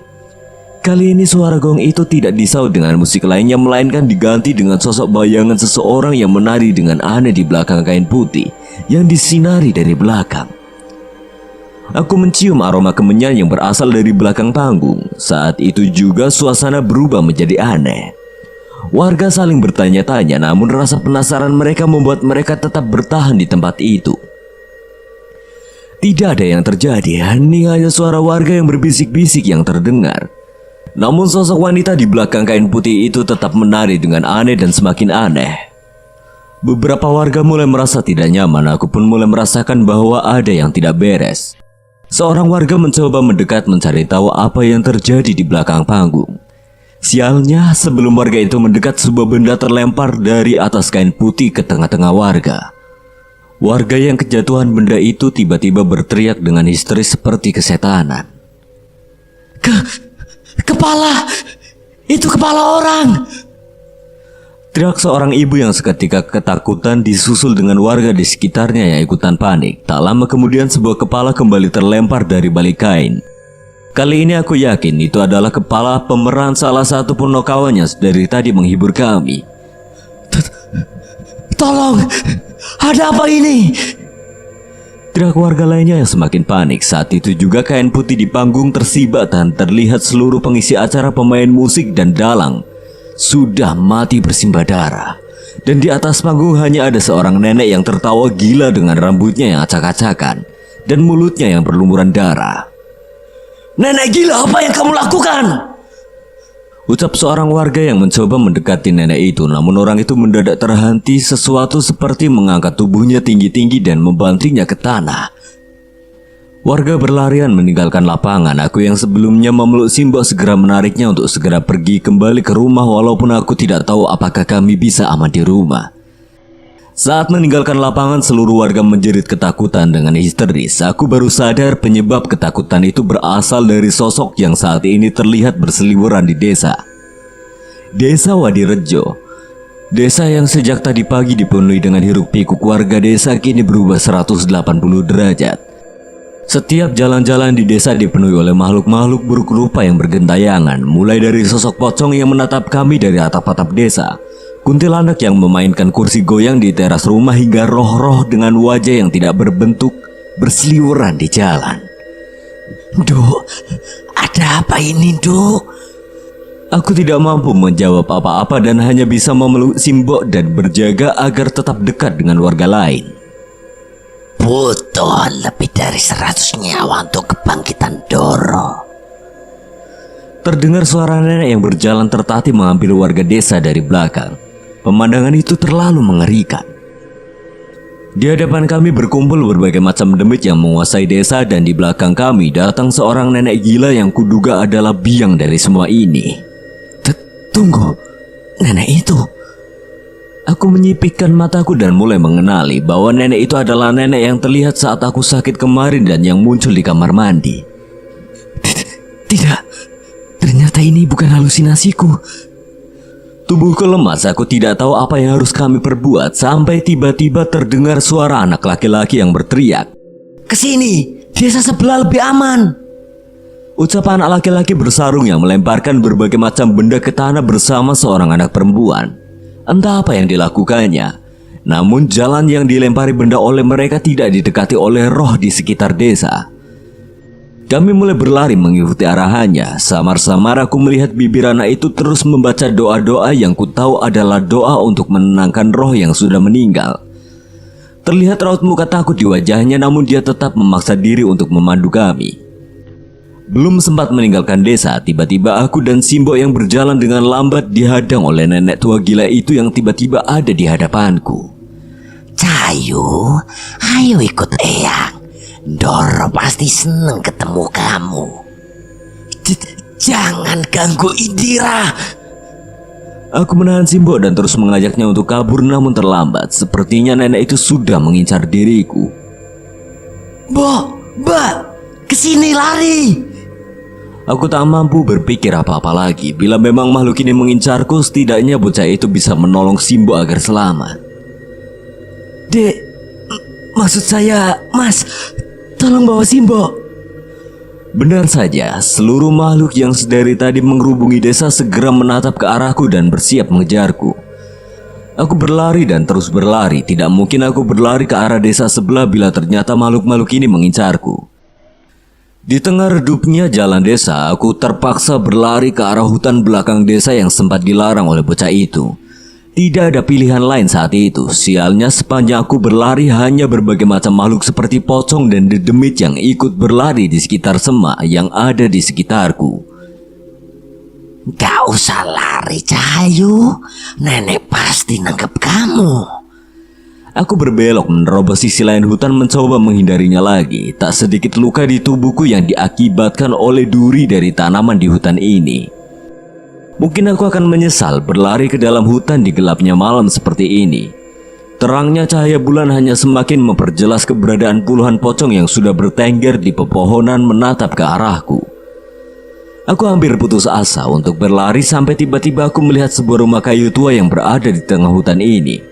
Speaker 1: Kali ini suara gong itu tidak disaut dengan musik lainnya, melainkan diganti dengan sosok bayangan seseorang yang menari dengan aneh di belakang kain putih yang disinari dari belakang. Aku mencium aroma kemenyan yang berasal dari belakang panggung. Saat itu juga suasana berubah menjadi aneh. Warga saling bertanya-tanya, namun rasa penasaran mereka membuat mereka tetap bertahan di tempat itu. Tidak ada yang terjadi, hanya suara warga yang berbisik-bisik yang terdengar. Namun sosok wanita di belakang kain putih itu tetap menari dengan aneh dan semakin aneh. Beberapa warga mulai merasa tidak nyaman. Aku pun mulai merasakan bahwa ada yang tidak beres. Seorang warga mencoba mendekat mencari tahu apa yang terjadi di belakang panggung. Sialnya, sebelum warga itu mendekat, sebuah benda terlempar dari atas kain putih ke tengah-tengah warga. Warga yang kejatuhan benda itu tiba-tiba berteriak dengan histeris seperti kesetanan.
Speaker 3: Kepala! Itu kepala orang!
Speaker 1: Teriak seorang ibu yang seketika ketakutan disusul dengan warga di sekitarnya yang ikutan panik. Tak lama kemudian sebuah kepala kembali terlempar dari balik kain. Kali ini aku yakin itu adalah kepala pemeran salah satu Punokawan yang dari tadi menghibur kami.
Speaker 3: Tolong, ada apa ini?
Speaker 1: Teriak warga lainnya yang semakin panik. Saat itu juga kain putih di panggung tersibak dan terlihat seluruh pengisi acara, pemain musik dan dalang sudah mati bersimbah darah. Dan di atas panggung hanya ada seorang nenek yang tertawa gila dengan rambutnya yang acak-acakan dan mulutnya yang berlumuran darah.
Speaker 3: Nenek gila, apa yang kamu lakukan?
Speaker 1: Ucap seorang warga yang mencoba mendekati nenek itu, namun orang itu mendadak terhenti, sesuatu seperti mengangkat tubuhnya tinggi-tinggi dan membantingnya ke tanah. Warga berlarian meninggalkan lapangan. Aku yang sebelumnya memeluk Simbok segera menariknya untuk segera pergi kembali ke rumah, walaupun aku tidak tahu apakah kami bisa aman di rumah. Saat meninggalkan lapangan, seluruh warga menjerit ketakutan dengan histeris. Aku baru sadar penyebab ketakutan itu berasal dari sosok yang saat ini terlihat berseliweran di desa. Desa Wadirejo. Desa yang sejak tadi pagi dipenuhi dengan hiruk pikuk warga desa kini berubah 180 derajat. Setiap jalan-jalan di desa dipenuhi oleh makhluk-makhluk buruk rupa yang bergentayangan, mulai dari sosok pocong yang menatap kami dari atap-atap desa, kuntilanak yang memainkan kursi goyang di teras rumah, hingga roh-roh dengan wajah yang tidak berbentuk berseliweran di jalan.
Speaker 3: Duk, ada apa ini, Duk?
Speaker 1: Aku tidak mampu menjawab apa-apa dan hanya bisa memeluk Simbok dan berjaga agar tetap dekat dengan warga lain.
Speaker 3: Butuh lebih dari 100 nyawa untuk kebangkitan Doro.
Speaker 1: Terdengar suara nenek yang berjalan tertatih mengambil warga desa dari belakang. Pemandangan itu terlalu mengerikan. Di hadapan kami berkumpul berbagai macam demit yang menguasai desa, dan di belakang kami datang seorang nenek gila yang kuduga adalah biang dari semua ini.
Speaker 3: Tunggu, nenek itu.
Speaker 1: Aku menyipitkan mataku dan mulai mengenali bahwa nenek itu adalah nenek yang terlihat saat aku sakit kemarin dan yang muncul di kamar mandi.
Speaker 3: Tidak, ternyata ini bukan halusinasiku.
Speaker 1: Tubuhku lemas, aku tidak tahu apa yang harus kami perbuat sampai tiba-tiba terdengar suara anak laki-laki yang berteriak.
Speaker 3: Kesini, desa sebelah lebih aman.
Speaker 1: Ucapan anak laki-laki bersarung yang melemparkan berbagai macam benda ke tanah bersama seorang anak perempuan. Entah apa yang dilakukannya, namun jalan yang dilempari benda oleh mereka tidak didekati oleh roh di sekitar desa. Kami mulai berlari mengikuti arahannya. Samar-samar aku melihat bibir anak itu terus membaca doa-doa yang kutahu adalah doa untuk menenangkan roh yang sudah meninggal. Terlihat raut muka takut di wajahnya, namun dia tetap memaksa diri untuk memandu kami. Belum sempat meninggalkan desa, tiba-tiba aku dan Simbok yang berjalan dengan lambat dihadang oleh nenek tua gila itu yang tiba-tiba ada di hadapanku.
Speaker 3: Cahayu, ayo ikut Eyang. Doro pasti seneng ketemu kamu. Jangan ganggu Indira.
Speaker 1: Aku menahan Simbok dan terus mengajaknya untuk kabur, namun terlambat. Sepertinya nenek itu sudah mengincar diriku.
Speaker 3: Mbak, kesini lari.
Speaker 1: Aku tak mampu berpikir apa-apa lagi. Bila memang makhluk ini mengincarku, setidaknya bocah itu bisa menolong Simbok agar selamat.
Speaker 3: Dek, maksud saya, Mas, tolong bawa Simbok.
Speaker 1: Benar saja, seluruh makhluk yang sedari tadi mengerubungi desa segera menatap ke arahku dan bersiap mengejarku. Aku berlari dan terus berlari. Tidak mungkin aku berlari ke arah desa sebelah bila ternyata makhluk-makhluk ini mengincarku. Di tengah redupnya jalan desa, aku terpaksa berlari ke arah hutan belakang desa yang sempat dilarang oleh bocah itu. Tidak ada pilihan lain saat itu. Sialnya, sepanjang aku berlari hanya berbagai macam makhluk seperti pocong dan dedemit yang ikut berlari di sekitar semak yang ada di sekitarku.
Speaker 3: Gak usah lari, Cahayu. Nenek pasti nangkep kamu.
Speaker 1: Aku berbelok menerobos sisi lain hutan mencoba menghindarinya lagi. Tak sedikit luka di tubuhku yang diakibatkan oleh duri dari tanaman di hutan ini. Mungkin aku akan menyesal berlari ke dalam hutan di gelapnya malam seperti ini. Terangnya cahaya bulan hanya semakin memperjelas keberadaan puluhan pocong yang sudah bertengger di pepohonan menatap ke arahku. Aku hampir putus asa untuk berlari sampai tiba-tiba aku melihat sebuah rumah kayu tua yang berada di tengah hutan ini.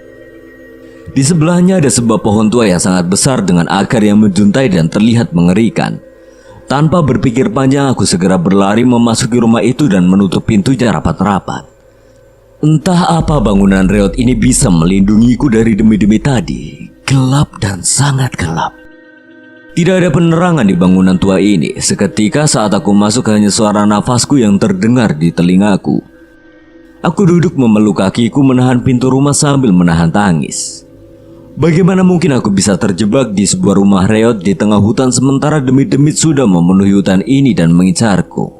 Speaker 1: Di sebelahnya ada sebuah pohon tua yang sangat besar dengan akar yang menjuntai dan terlihat mengerikan. Tanpa berpikir panjang, aku segera berlari memasuki rumah itu dan menutup pintunya rapat-rapat. Entah apa bangunan reot ini bisa melindungiku dari demi-demi tadi. Gelap dan sangat gelap. Tidak ada penerangan di bangunan tua ini. Seketika saat aku masuk hanya suara nafasku yang terdengar di telingaku. Aku duduk memeluk kakiku menahan pintu rumah sambil menahan tangis. Bagaimana mungkin aku bisa terjebak di sebuah rumah reot di tengah hutan sementara demit-demit sudah memenuhi hutan ini dan mengincarku.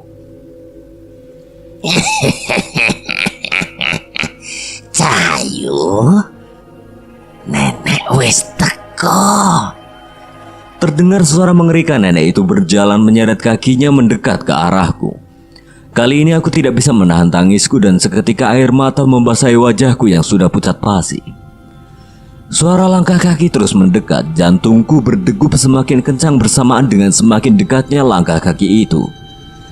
Speaker 3: Cahayu, nenek wis teko.
Speaker 1: Terdengar suara mengerikan. Nenek itu berjalan menyeret kakinya mendekat ke arahku. Kali ini aku tidak bisa menahan tangisku dan seketika air mata membasahi wajahku yang sudah pucat pasi. Suara langkah kaki terus mendekat, jantungku berdegup semakin kencang bersamaan dengan semakin dekatnya langkah kaki itu.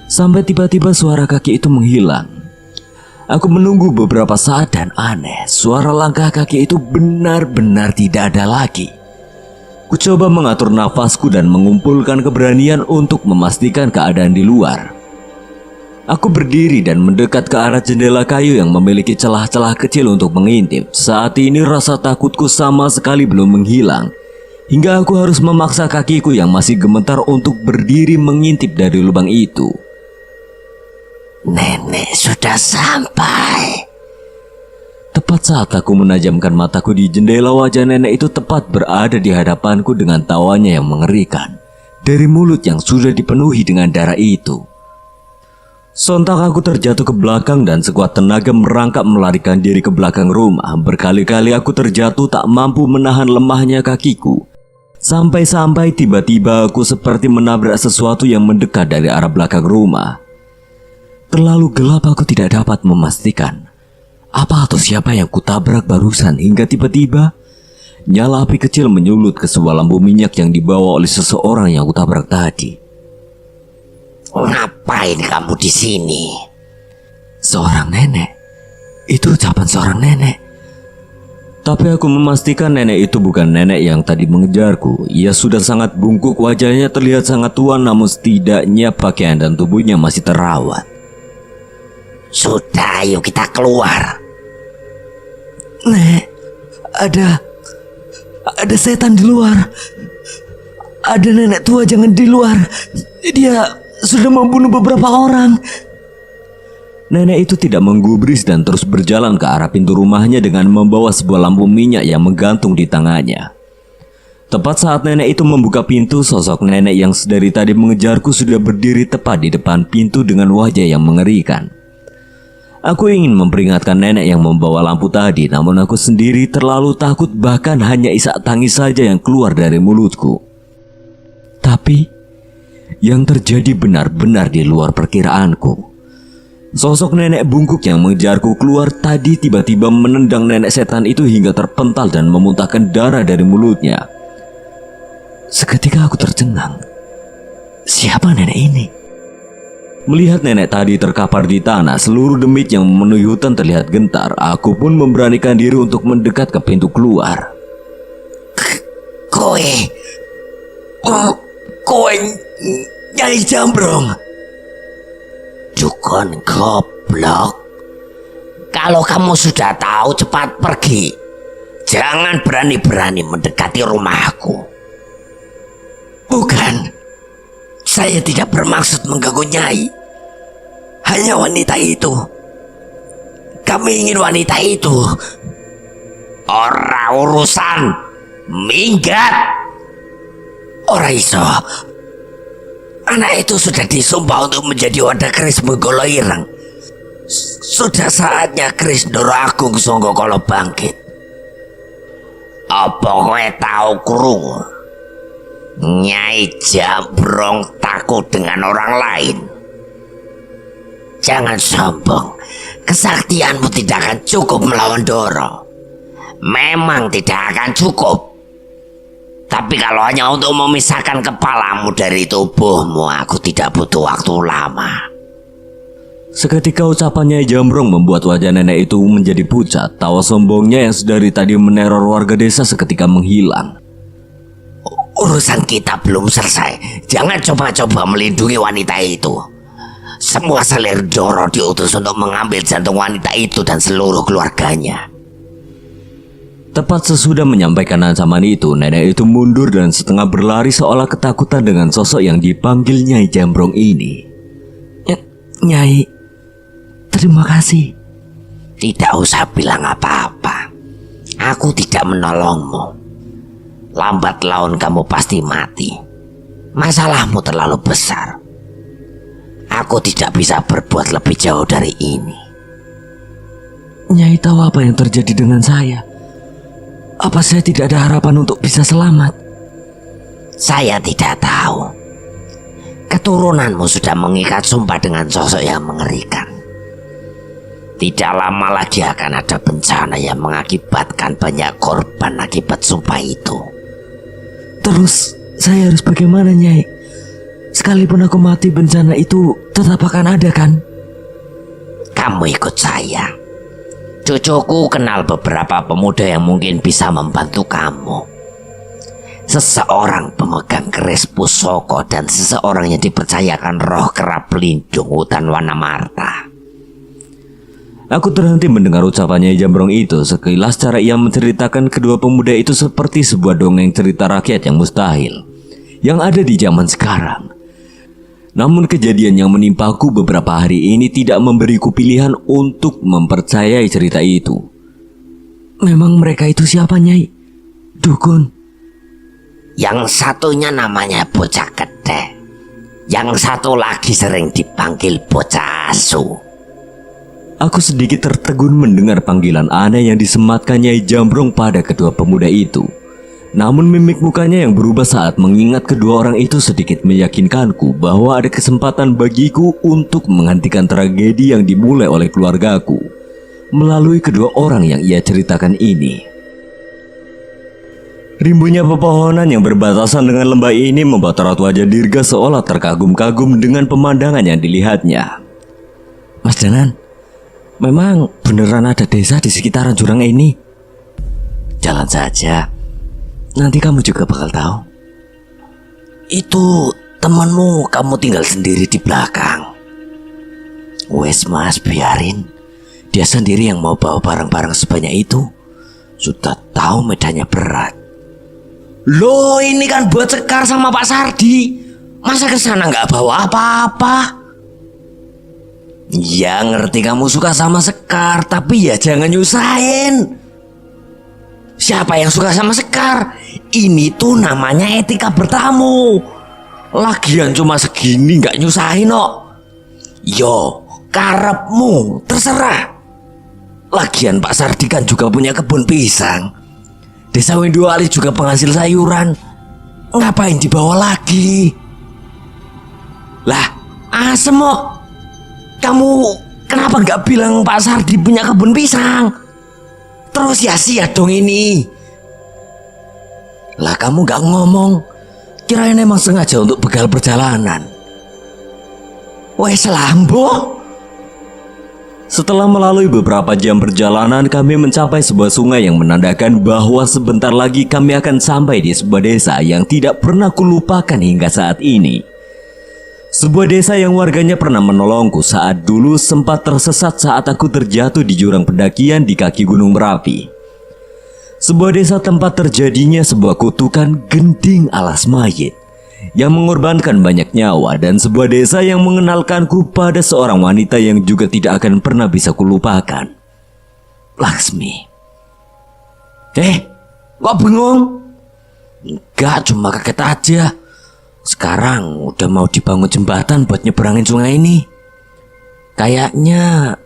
Speaker 1: Sampai tiba-tiba suara kaki itu menghilang. Aku menunggu beberapa saat dan aneh, suara langkah kaki itu benar-benar tidak ada lagi. Ku coba mengatur nafasku dan mengumpulkan keberanian untuk memastikan keadaan di luar. Aku berdiri dan mendekat ke arah jendela kayu yang memiliki celah-celah kecil untuk mengintip. Saat ini rasa takutku sama sekali belum menghilang. Hingga aku harus memaksa kakiku yang masih gemetar untuk berdiri mengintip dari lubang itu.
Speaker 3: Nenek sudah sampai.
Speaker 1: Tepat saat aku menajamkan mataku di jendela, wajah nenek itu tepat berada di hadapanku dengan tawanya yang mengerikan. Dari mulut yang sudah dipenuhi dengan darah itu. Sontak aku terjatuh ke belakang dan sekuat tenaga merangkak melarikan diri ke belakang rumah. Berkali-kali aku terjatuh tak mampu menahan lemahnya kakiku. Sampai-sampai tiba-tiba aku seperti menabrak sesuatu yang mendekat dari arah belakang rumah. Terlalu gelap aku tidak dapat memastikan apa atau siapa yang kutabrak barusan hingga tiba-tiba nyala api kecil menyulut ke sebuah lampu minyak yang dibawa oleh seseorang yang kutabrak tadi.
Speaker 3: Ngapain kamu di sini?
Speaker 1: Seorang nenek. Itu ucapan seorang nenek. Tapi aku memastikan nenek itu bukan nenek yang tadi mengejarku. Ia sudah sangat bungkuk, wajahnya terlihat sangat tua, namun setidaknya pakaian dan tubuhnya masih terawat.
Speaker 3: Sudah, ayo kita keluar.
Speaker 1: Nek, ada setan di luar. Ada nenek tua, jangan di luar. Dia sudah membunuh beberapa orang. Nenek itu tidak menggubris dan terus berjalan ke arah pintu rumahnya dengan membawa sebuah lampu minyak yang menggantung di tangannya. Tepat saat nenek itu membuka pintu, sosok nenek yang sedari tadi mengejarku sudah berdiri tepat di depan pintu dengan wajah yang mengerikan. Aku ingin memperingatkan nenek yang membawa lampu tadi, namun aku sendiri terlalu takut, bahkan hanya isak tangis saja yang keluar dari mulutku. Tapi yang terjadi benar-benar di luar perkiraanku. Sosok nenek bungkuk yang mengejarku keluar tadi tiba-tiba menendang nenek setan itu hingga terpental dan memuntahkan darah dari mulutnya. Seketika aku tercengang. Siapa nenek ini? Melihat nenek tadi terkapar di tanah, seluruh demit yang memenuhi hutan terlihat gentar. Aku pun memberanikan diri untuk mendekat ke pintu keluar.
Speaker 3: Kowe Nyai Jambrong. Dukun goblok. Kalau kamu sudah tahu cepat pergi. Jangan berani-berani mendekati rumahku. Bukan. Saya tidak bermaksud mengganggu Nyai. Hanya wanita itu. Kami ingin wanita itu. Ora urusan. Minggat. Ora iso. Anak itu sudah disumpah untuk menjadi wadah keris Menggolo Ireng. Sudah saatnya keris Ndoro Agung Songgokolo bangkit. Apa kowe tahu krungu? Nyai Jambrong takut dengan orang lain. Jangan sombong. Kesaktianmu tidak akan cukup melawan Ndoro. Memang tidak akan cukup. Tapi kalau hanya untuk memisahkan kepalamu dari tubuhmu, aku tidak butuh waktu lama.
Speaker 1: Seketika ucapannya Jambrong membuat wajah nenek itu menjadi pucat. Tawa sombongnya yang sedari tadi meneror warga desa seketika menghilang.
Speaker 3: Urusan kita belum selesai. Jangan coba-coba melindungi wanita itu. Semua selir Doro diutus untuk mengambil jantung wanita itu dan seluruh keluarganya.
Speaker 1: Tepat sesudah menyampaikan ancaman itu, nenek itu mundur dan setengah berlari seolah ketakutan dengan sosok yang dipanggil Nyai Jambrong ini.
Speaker 3: Nyai, terima kasih. Tidak usah bilang apa-apa. Aku tidak menolongmu. Lambat laun kamu pasti mati. Masalahmu terlalu besar. Aku tidak bisa berbuat lebih jauh dari ini.
Speaker 1: Nyai tahu apa yang terjadi dengan saya? Apa saya tidak ada harapan untuk bisa selamat?
Speaker 3: Saya tidak tahu. Keturunanmu sudah mengikat sumpah dengan sosok yang mengerikan. Tidak lama lagi akan ada bencana yang mengakibatkan banyak korban akibat sumpah itu.
Speaker 1: Terus saya harus bagaimana, Nyai? Sekalipun aku mati, bencana itu tetap akan ada kan?
Speaker 3: Kamu ikut saya. Cucuku kenal beberapa pemuda yang mungkin bisa membantu kamu. Seseorang pemegang keris pusoko dan seseorang yang dipercayakan roh kerap pelindung hutan Wanamarta.
Speaker 1: Aku terhenti mendengar ucapannya Jambrong itu. Sekilas cara ia menceritakan kedua pemuda itu seperti sebuah dongeng cerita rakyat yang mustahil, yang ada di zaman sekarang. Namun kejadian yang menimpaku beberapa hari ini tidak memberiku pilihan untuk mempercayai cerita itu. Memang mereka itu siapa, Nyai? Dukun?
Speaker 3: Yang satunya namanya Bocah Gede. Yang satu lagi sering dipanggil Bocah Asu.
Speaker 1: Aku sedikit tertegun mendengar panggilan aneh yang disematkan Nyai Jambrong pada kedua pemuda itu. Namun mimik mukanya yang berubah saat mengingat kedua orang itu sedikit meyakinkanku bahwa ada kesempatan bagiku untuk menghentikan tragedi yang dimulai oleh keluargaku melalui kedua orang yang ia ceritakan ini. Rimbunya pepohonan yang berbatasan dengan lembah ini membuat raut wajah Dirga seolah terkagum-kagum dengan pemandangan yang dilihatnya. Mas Danan, memang beneran ada desa di sekitaran jurang ini? Jalan saja. Nanti kamu juga bakal tahu.
Speaker 3: Itu temanmu, kamu tinggal sendiri di belakang. Wes mas, biarin. Dia sendiri yang mau bawa barang-barang sebanyak itu. Sudah tahu medannya berat. Loh, ini kan buat Sekar sama Pak Sardi. Masa kesana nggak bawa apa-apa? Ya ngerti kamu suka sama Sekar, tapi ya jangan nyusahin. Siapa yang suka sama Sekar? Ini tuh namanya etika bertamu. Lagian cuma segini nggak nyusahin kok. Yo, karepmu terserah. Lagian Pak Sardi kan juga punya kebun pisang. Desa Windualis juga penghasil sayuran. Ngapain dibawa lagi? Lah, asem kok. Kamu kenapa nggak bilang Pak Sardi punya kebun pisang? Terus ya sia dong ini. Lah kamu gak ngomong, kirain emang sengaja untuk bekal perjalanan. Wes lambo.
Speaker 1: Setelah melalui beberapa jam perjalanan, kami mencapai sebuah sungai yang menandakan bahwa sebentar lagi kami akan sampai di sebuah desa yang tidak pernah kulupakan hingga saat ini. Sebuah desa yang warganya pernah menolongku saat dulu sempat tersesat saat aku terjatuh di jurang pendakian di kaki Gunung Merapi. Sebuah desa tempat terjadinya sebuah kutukan gending alas mayit yang mengorbankan banyak nyawa, dan sebuah desa yang mengenalkanku pada seorang wanita yang juga tidak akan pernah bisa kulupakan, Laksmi.
Speaker 3: Kok bengong? Enggak, cuma kaget aja. Sekarang udah mau dibangun jembatan buat nyeberangin sungai ini. Kayaknya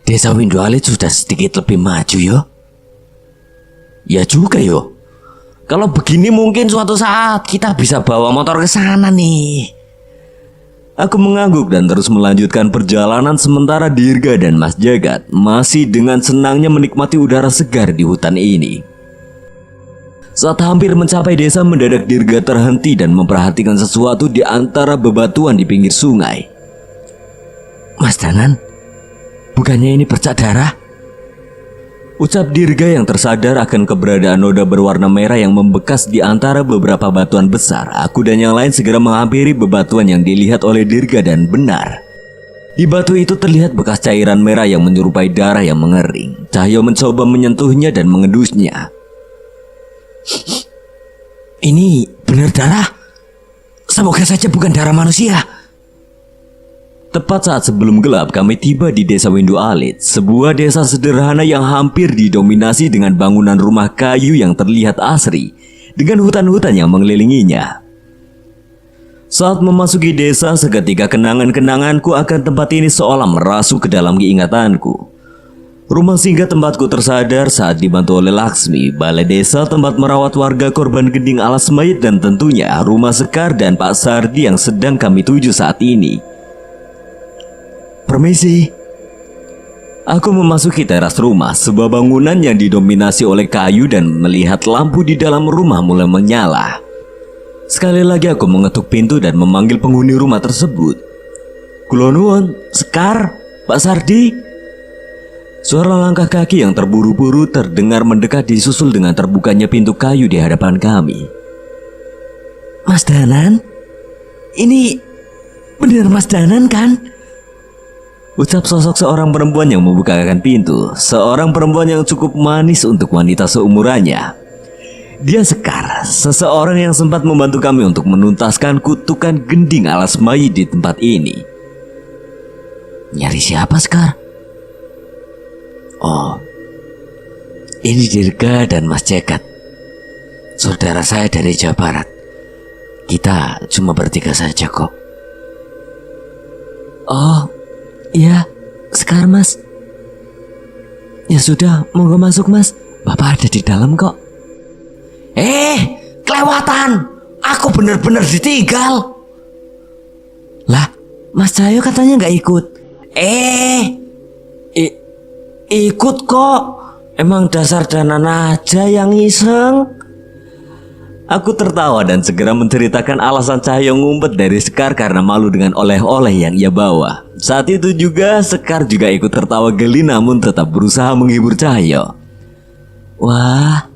Speaker 3: desa Windualis sudah sedikit lebih maju yo.
Speaker 1: Ya juga yo. Kalau begini mungkin suatu saat kita bisa bawa motor ke sana nih. Aku mengangguk dan terus melanjutkan perjalanan sementara Dirga dan Mas Jagat masih dengan senangnya menikmati udara segar di hutan ini. Saat hampir mencapai desa, mendadak Dirga terhenti dan memperhatikan sesuatu di antara bebatuan di pinggir sungai. Mas Danan, bukannya ini bercak darah? Ucap Dirga yang tersadar akan keberadaan noda berwarna merah yang membekas di antara beberapa batuan besar. Aku dan yang lain segera menghampiri bebatuan yang dilihat oleh Dirga dan benar. Di batu itu terlihat bekas cairan merah yang menyerupai darah yang mengering. Cahyo mencoba menyentuhnya dan mengendusnya.
Speaker 3: Ini benar darah? Semoga saja bukan darah manusia.
Speaker 1: Tepat saat sebelum gelap, kami tiba di desa Windu Alit, sebuah desa sederhana yang hampir didominasi dengan bangunan rumah kayu yang terlihat asri, dengan hutan-hutan yang mengelilinginya. Saat memasuki desa, seketika kenangan-kenanganku akan tempat ini seolah merasuk ke dalam keingatanku. Rumah singgah tempatku tersadar saat dibantu oleh Laksmi, balai desa tempat merawat warga korban gending alas mayit, dan tentunya rumah Sekar dan Pak Sardi yang sedang kami tuju saat ini. Permisi. Aku memasuki teras rumah, sebuah bangunan yang didominasi oleh kayu, dan melihat lampu di dalam rumah mulai menyala. Sekali lagi aku mengetuk pintu dan memanggil penghuni rumah tersebut. Kula nuwun, Sekar, Pak Sardi. Suara langkah kaki yang terburu-buru terdengar mendekat disusul dengan terbukanya pintu kayu di hadapan kami.
Speaker 3: Mas Danan? Ini benar Mas Danan kan?
Speaker 1: Ucap sosok seorang perempuan yang membukakan pintu. Seorang perempuan yang cukup manis untuk wanita seumurannya. Dia Sekar, seseorang yang sempat membantu kami untuk menuntaskan kutukan gending alas mayit di tempat ini.
Speaker 3: Nyari siapa Sekar? Oh, ini Dirga dan Mas Cekat, saudara saya dari Jawa Barat. Kita cuma bertiga saja kok.
Speaker 1: Oh, iya, Sekar Mas. Ya sudah, monggo masuk Mas. Bapak ada di dalam kok.
Speaker 3: Kelewatan. Aku benar-benar ditinggal.
Speaker 1: Lah, Mas Cahyo katanya nggak ikut.
Speaker 3: Ikut kok. Emang dasar Danan aja yang iseng.
Speaker 1: Aku tertawa dan segera menceritakan alasan Cahyo ngumpet dari Sekar karena malu dengan oleh-oleh yang ia bawa. Saat itu juga Sekar juga ikut tertawa geli, namun tetap berusaha menghibur Cahyo. Wah,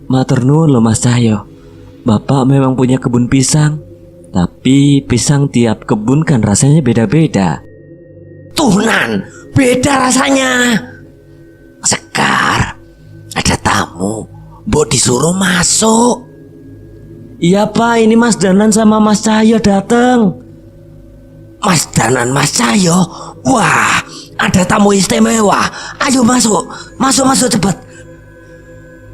Speaker 1: matur nuwun loh Mas Cahyo. Bapak memang punya kebun pisang, tapi pisang tiap kebun kan rasanya beda-beda.
Speaker 3: Tunan, beda rasanya. Sekar, ada tamu. Mbok disuruh masuk.
Speaker 1: Iya Pak, ini Mas Danan sama Mas Cahyo datang.
Speaker 3: Mas Danan, Mas Cahyo. Wah, ada tamu istimewa. Ayo masuk, masuk cepat.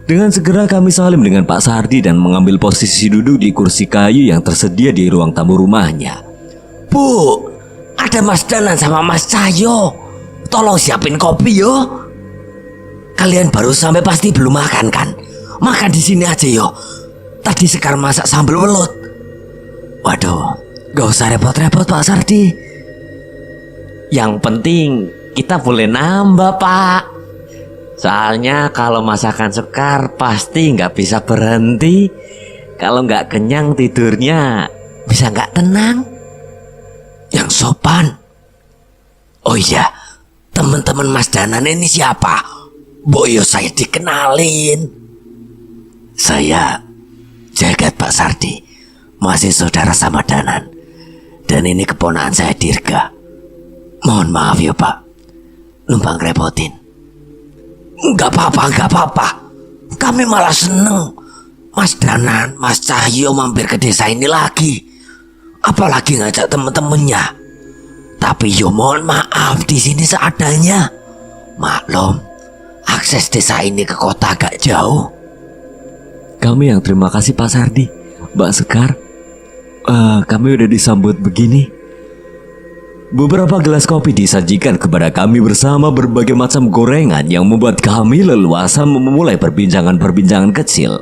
Speaker 1: Dengan segera kami salim dengan Pak Sardi dan mengambil posisi duduk di kursi kayu yang tersedia di ruang tamu rumahnya.
Speaker 3: Bu, ada Mas Danan sama Mas Cahyo. Tolong siapin kopi yo. Kalian baru sampai pasti belum makan kan? Makan di sini aja yo. Tadi Sekar masak sambal welut. Waduh, gak usah repot-repot Pak Sardi.
Speaker 1: Yang penting kita boleh nambah Pak. Soalnya kalau masakan Sekar pasti nggak bisa berhenti. Kalau nggak kenyang tidurnya bisa nggak tenang.
Speaker 3: Yang sopan. Oh iya, teman-teman Mas Danan ini siapa? Boyo saya dikenalin. Saya Jagat Pak Sardi, masih saudara sama Danan. Dan ini keponakan saya Dirga. Mohon maaf ya Pak, numpang repotin. Enggak apa-apa. Kami malah seneng Mas Danan, Mas Cahyo mampir ke desa ini lagi. Apalagi ngajak temen-temennya. Tapi yo mohon maaf, di sini seadanya. Maklum, akses desa ini ke kota agak jauh.
Speaker 1: Kami yang terima kasih Pak Sardi, Mbak Sekar. Kami udah disambut begini. Beberapa gelas kopi disajikan kepada kami bersama berbagai macam gorengan yang membuat kami leluasa memulai perbincangan-perbincangan kecil.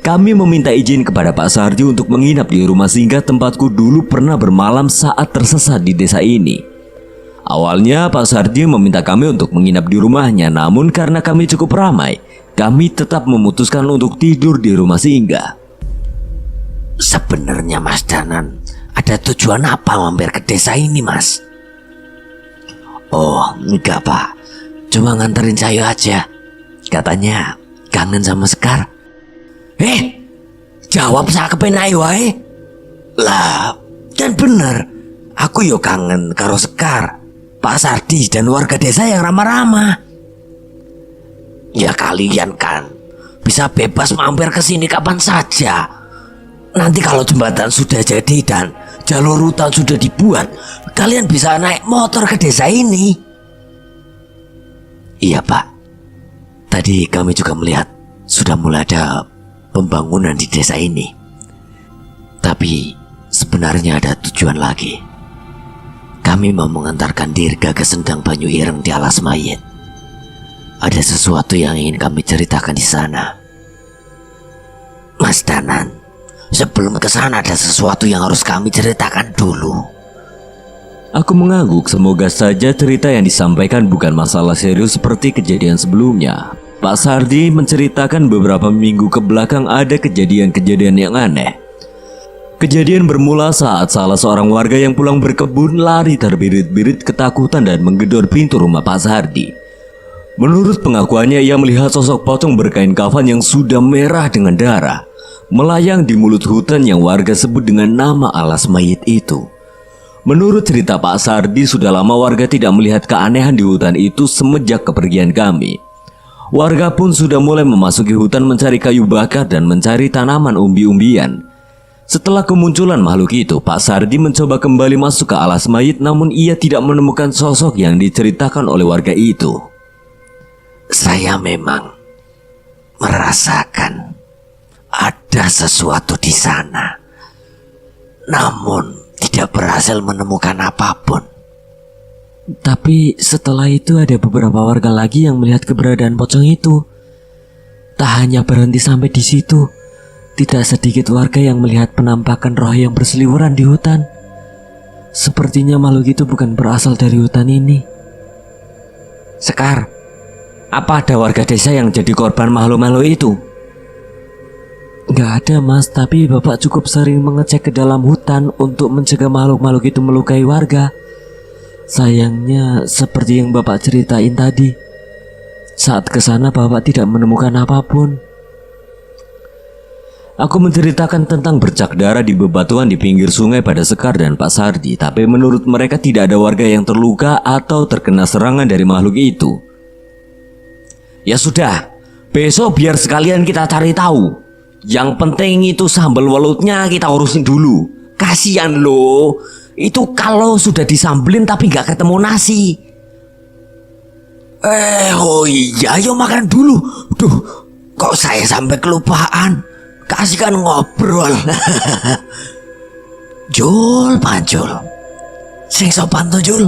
Speaker 1: Kami meminta izin kepada Pak Sardi untuk menginap di rumah singgah tempatku dulu pernah bermalam saat tersesat di desa ini. Awalnya Pak Sardi meminta kami untuk menginap di rumahnya, namun karena kami cukup ramai, kami tetap memutuskan untuk tidur di rumah singgah.
Speaker 3: Sebenarnya Mas Danan ada tujuan apa mampir ke desa ini Mas? Oh enggak Pak, cuma nganterin saya aja. Katanya kangen sama Sekar. Jawab saya kepenai wae. Lah kan bener, Aku yo kangen karo Sekar, Pak Sardi dan warga desa yang ramah-ramah. Ya kalian kan bisa bebas mampir ke sini kapan saja. Nanti kalau jembatan sudah jadi dan jalur hutan sudah dibuat, kalian bisa naik motor ke desa ini. Iya Pak, tadi kami juga melihat sudah mulai ada pembangunan di desa ini. Tapi sebenarnya ada tujuan lagi. Kami mau mengantarkan Dirga ke Sendang Banyu Ireng di Alas Mayit. Ada sesuatu yang ingin kami ceritakan di sana. Mas Danan, sebelum ke sana ada sesuatu yang harus kami ceritakan dulu.
Speaker 1: Aku mengangguk, semoga saja cerita yang disampaikan bukan masalah serius seperti kejadian sebelumnya. Pak Sardi menceritakan beberapa minggu ke belakang ada kejadian-kejadian yang aneh. Kejadian bermula saat salah seorang warga yang pulang berkebun lari terbirit-birit ketakutan dan menggedor pintu rumah Pak Sardi. Menurut pengakuannya, ia melihat sosok pocong berkain kafan yang sudah merah dengan darah melayang di mulut hutan yang warga sebut dengan nama Alas Mayit itu. Menurut cerita Pak Sardi, sudah lama warga tidak melihat keanehan di hutan itu semenjak kepergian kami. Warga pun sudah mulai memasuki hutan mencari kayu bakar dan mencari tanaman umbi-umbian. Setelah kemunculan makhluk itu, Pak Sardi mencoba kembali masuk ke Alas Mayit, namun ia tidak menemukan sosok yang diceritakan oleh warga itu.
Speaker 3: Saya memang merasakan ada sesuatu di sana, namun tidak berhasil menemukan apapun.
Speaker 1: Tapi setelah itu ada beberapa warga lagi yang melihat keberadaan pocong itu. Tak hanya berhenti sampai di situ, tidak sedikit warga yang melihat penampakan roh yang berseliweran di hutan. Sepertinya makhluk itu bukan berasal dari hutan ini.
Speaker 3: Sekar, apa ada warga desa yang jadi korban makhluk-makhluk itu?
Speaker 1: Gak ada mas, tapi bapak cukup sering mengecek ke dalam hutan untuk mencegah makhluk-makhluk itu melukai warga. Sayangnya seperti yang bapak ceritain tadi, saat kesana bapak tidak menemukan apapun. Aku menceritakan tentang bercak darah di bebatuan di pinggir sungai pada Sekar dan Pak Sardi, tapi menurut mereka tidak ada warga yang terluka atau terkena serangan dari makhluk itu.
Speaker 3: Ya sudah, besok biar sekalian kita cari tahu. Yang penting itu sambal welutnya kita urusin dulu. Kasian loh, itu kalau sudah disambelin tapi gak ketemu nasi. Oh iya, ayo makan dulu. Duh, kok saya sampai kelupaan. Kasihkan ngobrol. Jul, Pak Jul, sing sopan tuh Jul.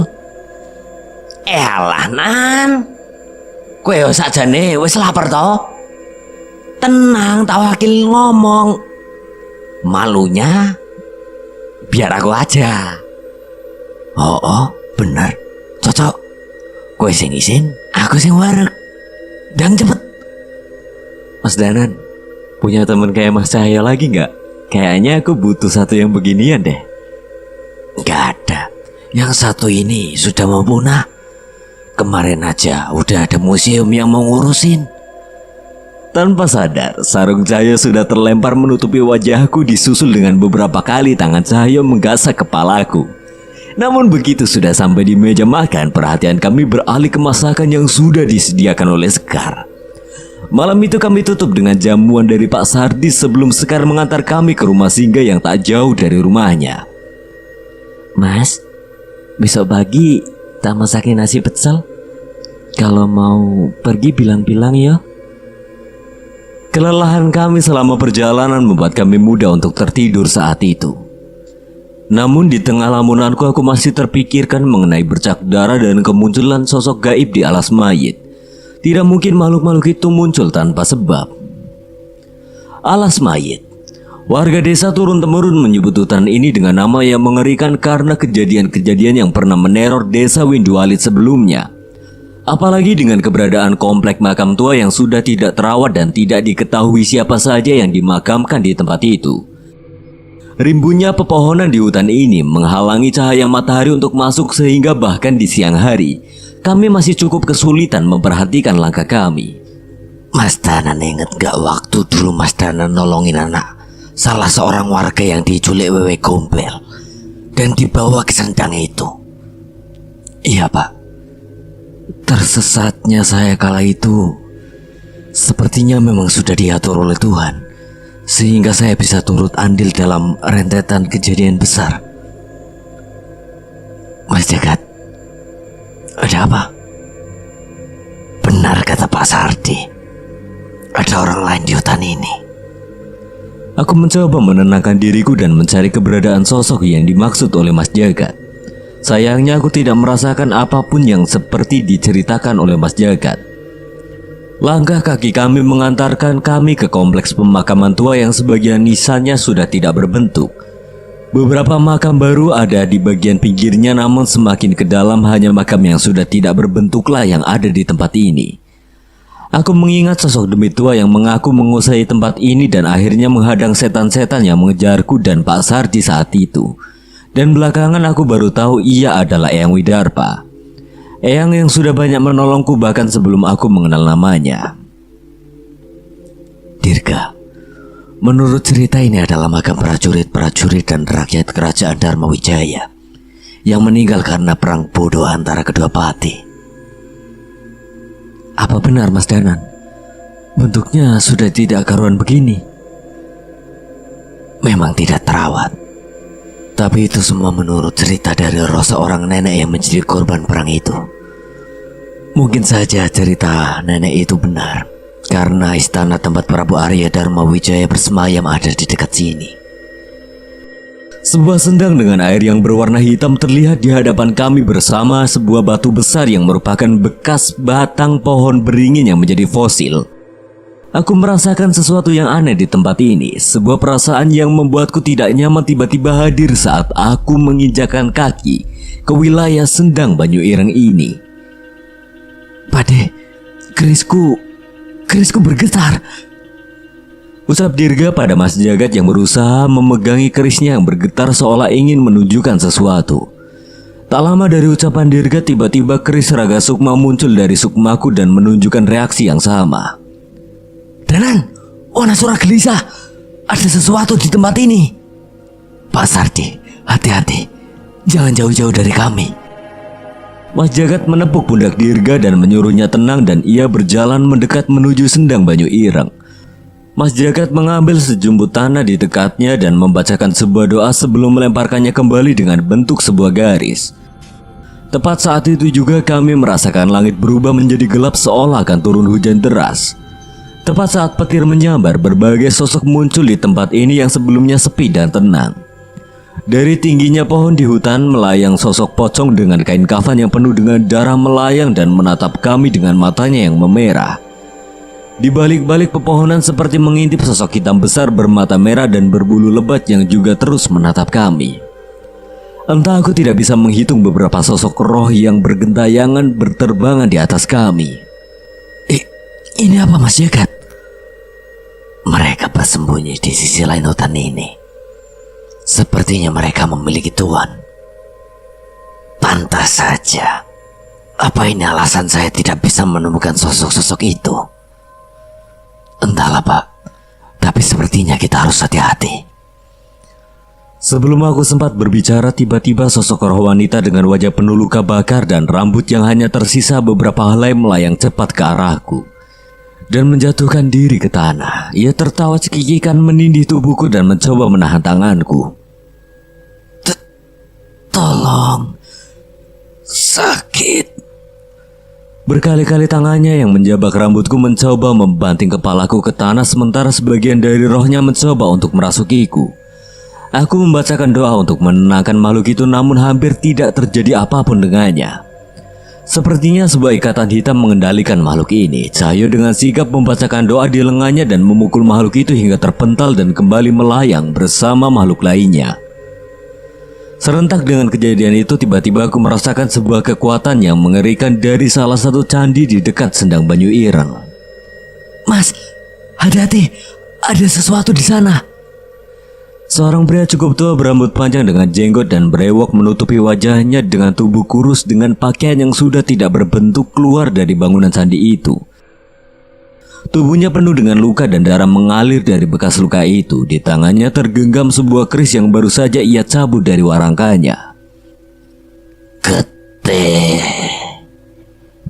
Speaker 3: Elah Nan, kowe sakjane wis lapar to? Tenang, tak wakil ngomong. Malunya biar aku aja. Oh, bener. Cocok. Kowe sing isin, aku sing wareg. Dan cepet.
Speaker 1: Mas Danan, punya teman kayak Mas Cahaya lagi nggak? Kayaknya aku butuh satu yang beginian deh.
Speaker 3: Nggak ada. Yang satu ini sudah mau punah. Kemarin aja udah ada museum yang mau ngurusin.
Speaker 1: Tanpa sadar, sarung cahaya sudah terlempar menutupi wajahku, disusul dengan beberapa kali tangan cahaya menggasak kepalaku. Namun begitu sudah sampai di meja makan, perhatian kami beralih ke masakan yang sudah disediakan oleh Sekar. Malam itu kami tutup dengan jamuan dari Pak Sardi sebelum Sekar mengantar kami ke rumah singgah yang tak jauh dari rumahnya. Mas, besok pagi tak masakin nasi pecel. Kalau mau pergi bilang-bilang ya. Kelelahan kami selama perjalanan membuat kami mudah untuk tertidur saat itu. Namun di tengah lamunanku aku masih terpikirkan mengenai bercak darah dan kemunculan sosok gaib di Alas Mayit. Tidak mungkin makhluk-makhluk itu muncul tanpa sebab. Alas Mayit. Warga desa turun-temurun menyebut hutan ini dengan nama yang mengerikan karena kejadian-kejadian yang pernah meneror desa Windualit sebelumnya. Apalagi dengan keberadaan komplek makam tua yang sudah tidak terawat dan tidak diketahui siapa saja yang dimakamkan di tempat itu. Rimbunnya pepohonan di hutan ini menghalangi cahaya matahari untuk masuk sehingga bahkan di siang hari, kami masih cukup kesulitan memperhatikan langkah kami.
Speaker 3: Mas Danan inget gak waktu dulu Mas Danan nolongin anak salah seorang warga yang diculik wewe gombel? dan dibawa ke sendang itu. Iya, Pak. Tersesatnya saya kala itu sepertinya memang sudah diatur oleh Tuhan, sehingga saya bisa turut andil dalam rentetan kejadian besar. Mas Jagat, ada apa? Benar kata Pak Sardi, ada orang lain di hutan ini.
Speaker 1: Aku mencoba menenangkan diriku dan mencari keberadaan sosok yang dimaksud oleh Mas Jagat. Sayangnya aku tidak merasakan apapun yang seperti diceritakan oleh Mas Jagat. Langkah kaki kami mengantarkan kami ke kompleks pemakaman tua yang sebagian nisannya sudah tidak berbentuk. Beberapa makam baru ada di bagian pinggirnya, namun semakin ke dalam hanya makam yang sudah tidak berbentuklah yang ada di tempat ini. Aku mengingat sosok demi tua yang mengaku menguasai tempat ini dan akhirnya menghadang setan-setan yang mengejarku dan Pak Sardi saat itu. Dan belakangan aku baru tahu ia adalah Eyang Widarpa. Eyang yang sudah banyak menolongku bahkan sebelum aku mengenal namanya.
Speaker 3: Dirga, menurut cerita ini adalah makam prajurit-prajurit dan rakyat kerajaan Dharma Wijaya yang meninggal karena perang bodoh antara kedua pati.
Speaker 1: Apa benar Mas Danan? Bentuknya sudah tidak karuan begini.
Speaker 3: Memang tidak terawat. Tapi itu semua menurut cerita dari roh seorang nenek yang menjadi korban perang itu. Mungkin saja cerita nenek itu benar, karena istana tempat Prabu Arya Dharma Wijaya bersemayam ada di dekat sini.
Speaker 1: Sebuah sendang dengan air yang berwarna hitam terlihat di hadapan kami bersama sebuah batu besar yang merupakan bekas batang pohon beringin yang menjadi fosil. Aku merasakan sesuatu yang aneh di tempat ini. Sebuah perasaan yang membuatku tidak nyaman tiba-tiba hadir saat aku menginjakkan kaki ke wilayah sendang Banyu Ireng ini.
Speaker 3: Pade, kerisku bergetar.
Speaker 1: Ucap Dirga pada Mas Jagat yang berusaha memegangi kerisnya yang bergetar seolah ingin menunjukkan sesuatu. Tak lama dari ucapan Dirga, tiba-tiba keris Raga Sukma muncul dari sukmaku dan menunjukkan reaksi yang sama.
Speaker 3: Danan, Wanasura gelisah. Ada sesuatu di tempat ini. Pak Sardi, hati-hati. Jangan jauh-jauh dari kami.
Speaker 1: Mas Jagat menepuk pundak Dirga dan menyuruhnya tenang dan ia berjalan mendekat menuju sendang Banyu Ireng. Mas Jagat mengambil sejumput tanah di dekatnya dan membacakan sebuah doa sebelum melemparkannya kembali dengan bentuk sebuah garis. Tepat saat itu juga kami merasakan langit berubah menjadi gelap seolah akan turun hujan deras. Tepat saat petir menyambar, berbagai sosok muncul di tempat ini yang sebelumnya sepi dan tenang. Dari tingginya pohon di hutan melayang sosok pocong dengan kain kafan yang penuh dengan darah melayang dan menatap kami dengan matanya yang memerah. Di balik-balik pepohonan seperti mengintip sosok hitam besar bermata merah dan berbulu lebat yang juga terus menatap kami. Entah aku tidak bisa menghitung beberapa sosok roh yang bergentayangan berterbangan di atas kami.
Speaker 3: Ini apa Mas Jagat? Mereka bersembunyi di sisi lain hutan ini. Sepertinya mereka memiliki tuan. Pantas saja. Apa ini alasan saya tidak bisa menemukan sosok-sosok itu? Entahlah Pak, tapi sepertinya kita harus hati-hati.
Speaker 1: Sebelum aku sempat berbicara, tiba-tiba sosok roh wanita dengan wajah penuh luka bakar dan rambut yang hanya tersisa beberapa helai melayang cepat ke arahku dan menjatuhkan diri ke tanah. Ia tertawa cekikikan menindih tubuhku dan mencoba menahan tanganku.
Speaker 3: Tolong, sakit.
Speaker 1: Berkali-kali tangannya yang menjabak rambutku mencoba membanting kepalaku ke tanah, sementara sebagian dari rohnya mencoba untuk merasukiku. Aku membacakan doa untuk menenangkan makhluk itu, namun hampir tidak terjadi apapun dengannya. Sepertinya sebuah ikatan hitam mengendalikan makhluk ini. Cahyo dengan sigap membacakan doa di lengannya dan memukul makhluk itu hingga terpental dan kembali melayang bersama makhluk lainnya. Serentak dengan kejadian itu, tiba-tiba aku merasakan sebuah kekuatan yang mengerikan dari salah satu candi di dekat sendang Banyu Ireng.
Speaker 3: Mas, hati-hati, ada sesuatu di sana.
Speaker 1: Seorang pria cukup tua berambut panjang dengan jenggot dan brewok menutupi wajahnya dengan tubuh kurus dengan pakaian yang sudah tidak berbentuk keluar dari bangunan candi itu. Tubuhnya penuh dengan luka dan darah mengalir dari bekas luka itu. Di tangannya tergenggam sebuah keris yang baru saja ia cabut dari warangkanya.
Speaker 3: Getih,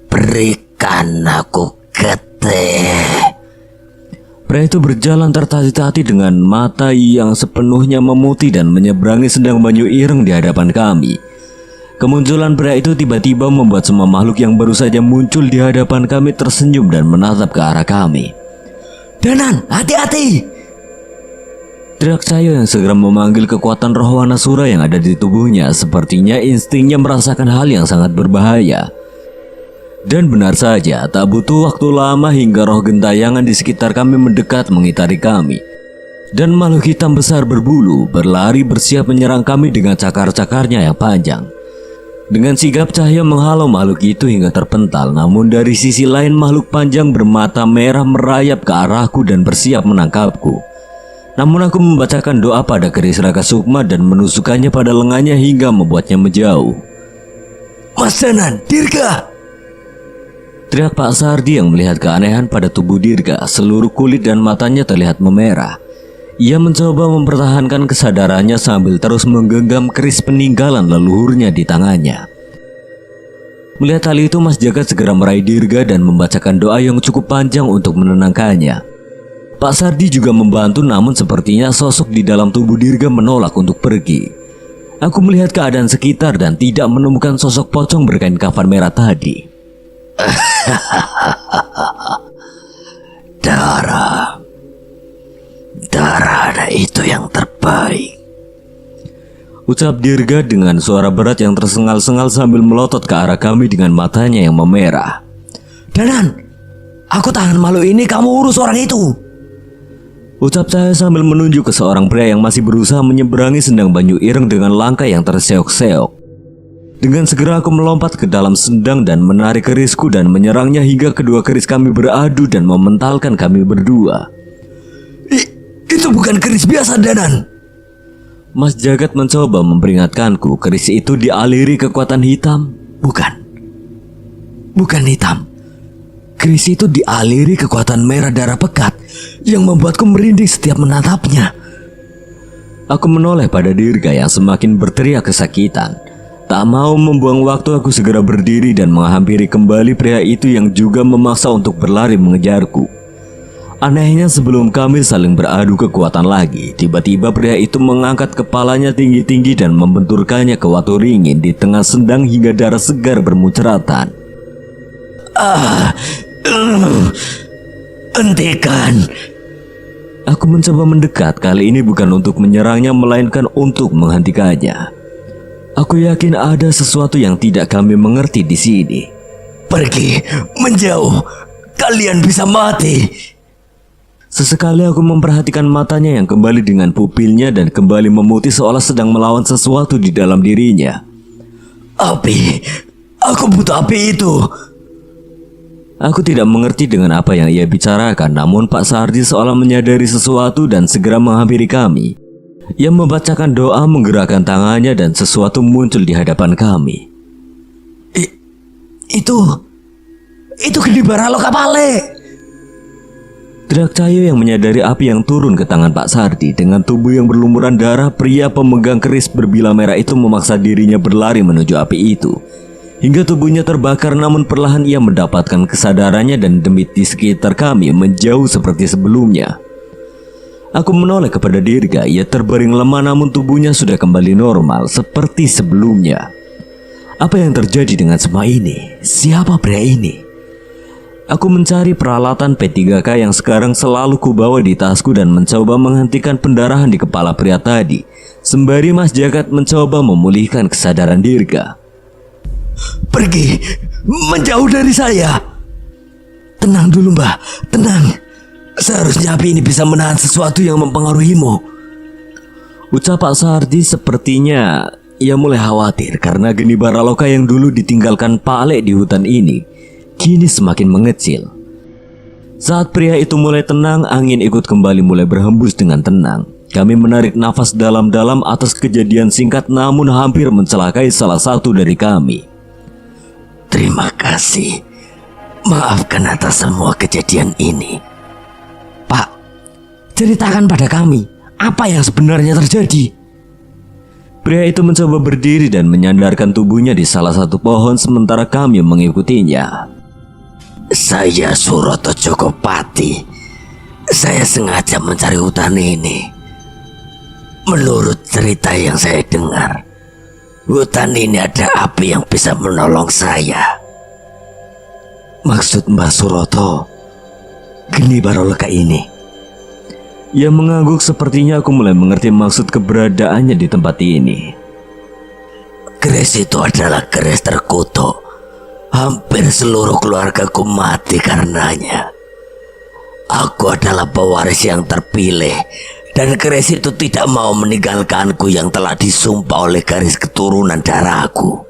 Speaker 3: berikan aku getih.
Speaker 1: Pria itu berjalan tertati-tati dengan mata yang sepenuhnya memutih dan menyeberangi Sendang Banyu Ireng di hadapan kami. Kemunculan pria itu tiba-tiba membuat semua makhluk yang baru saja muncul di hadapan kami tersenyum dan menatap ke arah kami.
Speaker 3: Danan, hati-hati!
Speaker 1: Teriak Cahyo yang segera memanggil kekuatan roh Wanasura yang ada di tubuhnya. Sepertinya instingnya merasakan hal yang sangat berbahaya. Dan benar saja, tak butuh waktu lama hingga roh gentayangan di sekitar kami mendekat mengitari kami. Dan makhluk hitam besar berbulu berlari bersiap menyerang kami dengan cakar-cakarnya yang panjang. Dengan sigap Cahyo menghalau makhluk itu hingga terpental. Namun dari sisi lain makhluk panjang bermata merah merayap ke arahku dan bersiap menangkapku. Namun aku membacakan doa pada keris Raka Sukma dan menusukkannya pada lengannya hingga membuatnya menjauh.
Speaker 3: Mas Danan, Dirga!
Speaker 1: Teriak Pak Sardi yang melihat keanehan pada tubuh Dirga. Seluruh kulit dan matanya terlihat memerah. Ia mencoba mempertahankan kesadarannya sambil terus menggenggam keris peninggalan leluhurnya di tangannya. Melihat hal itu, Mas Jagat segera meraih Dirga dan membacakan doa yang cukup panjang untuk menenangkannya. Pak Sardi juga membantu, namun sepertinya sosok di dalam tubuh Dirga menolak untuk pergi. Aku melihat keadaan sekitar dan tidak menemukan sosok pocong berkain kafan merah tadi.
Speaker 3: Darah itu yang terbaik,
Speaker 1: ucap Dirga dengan suara berat yang tersengal-sengal sambil melotot ke arah kami dengan matanya yang memerah.
Speaker 3: Danan, aku tahan malu ini, kamu urus orang itu,
Speaker 1: ucap saya sambil menunjuk ke seorang pria yang masih berusaha menyeberangi Sendang Banyu Ireng dengan langkah yang terseok-seok. Dengan segera aku melompat ke dalam sendang dan menarik kerisku dan menyerangnya hingga kedua keris kami beradu dan mementalkan kami berdua.
Speaker 3: Itu bukan keris biasa, Danan.
Speaker 1: Mas Jagat mencoba memperingatkanku. Keris itu dialiri kekuatan hitam.
Speaker 3: Bukan hitam. Keris itu dialiri kekuatan merah darah pekat yang membuatku merinding setiap menatapnya.
Speaker 1: Aku menoleh pada Dirga yang semakin berteriak kesakitan. Tak mau membuang waktu, aku segera berdiri dan menghampiri kembali pria itu yang juga memaksa untuk berlari mengejarku. Anehnya, sebelum kami saling beradu kekuatan lagi, tiba-tiba pria itu mengangkat kepalanya tinggi-tinggi dan membenturkannya ke watu ringin di tengah sendang hingga darah segar bermuceratan.
Speaker 3: Hentikan!
Speaker 1: Aku mencoba mendekat, kali ini bukan untuk menyerangnya melainkan untuk menghentikannya. Aku yakin ada sesuatu yang tidak kami mengerti di sini.
Speaker 3: Pergi, menjauh, kalian bisa mati.
Speaker 1: Sesekali aku memperhatikan matanya yang kembali dengan pupilnya dan kembali memutih seolah sedang melawan sesuatu di dalam dirinya.
Speaker 3: Api, aku butuh api itu.
Speaker 1: Aku tidak mengerti dengan apa yang ia bicarakan, namun Pak Sardi seolah menyadari sesuatu dan segera menghampiri kami. Ia membacakan doa, menggerakkan tangannya dan sesuatu muncul di hadapan kami.
Speaker 3: Itu Geni Baraloka Pale.
Speaker 1: Teriak Cahyo yang menyadari api yang turun ke tangan Pak Sardi. Dengan tubuh yang berlumuran darah, pria pemegang keris berbila merah itu memaksa dirinya berlari menuju api itu. Hingga tubuhnya terbakar, namun perlahan ia mendapatkan kesadarannya dan demit di sekitar kami menjauh seperti sebelumnya. Aku menoleh kepada Dirga. Ia terbaring lemah namun tubuhnya sudah kembali normal seperti sebelumnya. Apa yang terjadi dengan semua ini? Siapa pria ini? Aku mencari peralatan P3K yang sekarang selalu kubawa di tasku dan mencoba menghentikan pendarahan di kepala pria tadi, sembari Mas Jagat mencoba memulihkan kesadaran Dirga.
Speaker 3: Pergi, menjauh dari saya. Tenang dulu, Mbah, tenang. Seharusnya api ini bisa menahan sesuatu yang mempengaruhimu.
Speaker 1: Ucap Pak Sardi. Sepertinya ia mulai khawatir karena Geni Baraloka yang dulu ditinggalkan Pale di hutan ini kini semakin mengecil. Saat pria itu mulai tenang, angin ikut kembali mulai berhembus dengan tenang. Kami menarik nafas dalam-dalam atas kejadian singkat namun hampir mencelakai salah satu dari kami.
Speaker 3: Terima kasih, Maafkan atas semua kejadian ini. Pak, ceritakan pada kami apa yang sebenarnya terjadi.
Speaker 1: Pria itu mencoba berdiri dan menyandarkan tubuhnya di salah satu pohon sementara kami mengikutinya.
Speaker 3: Saya Suroto Jogopati. Saya sengaja mencari hutan ini. Menurut cerita yang saya dengar, hutan ini ada api yang bisa menolong saya. Maksud Mbak Suroto, Geni Baroleka ini?
Speaker 1: Ia mengangguk, sepertinya aku mulai mengerti maksud keberadaannya di tempat ini.
Speaker 3: Keris itu adalah keris terkutuk. Hampir seluruh keluargaku mati karenanya. Aku adalah pewaris yang terpilih, dan keris itu tidak mau meninggalkanku yang telah disumpah oleh garis keturunan darahku.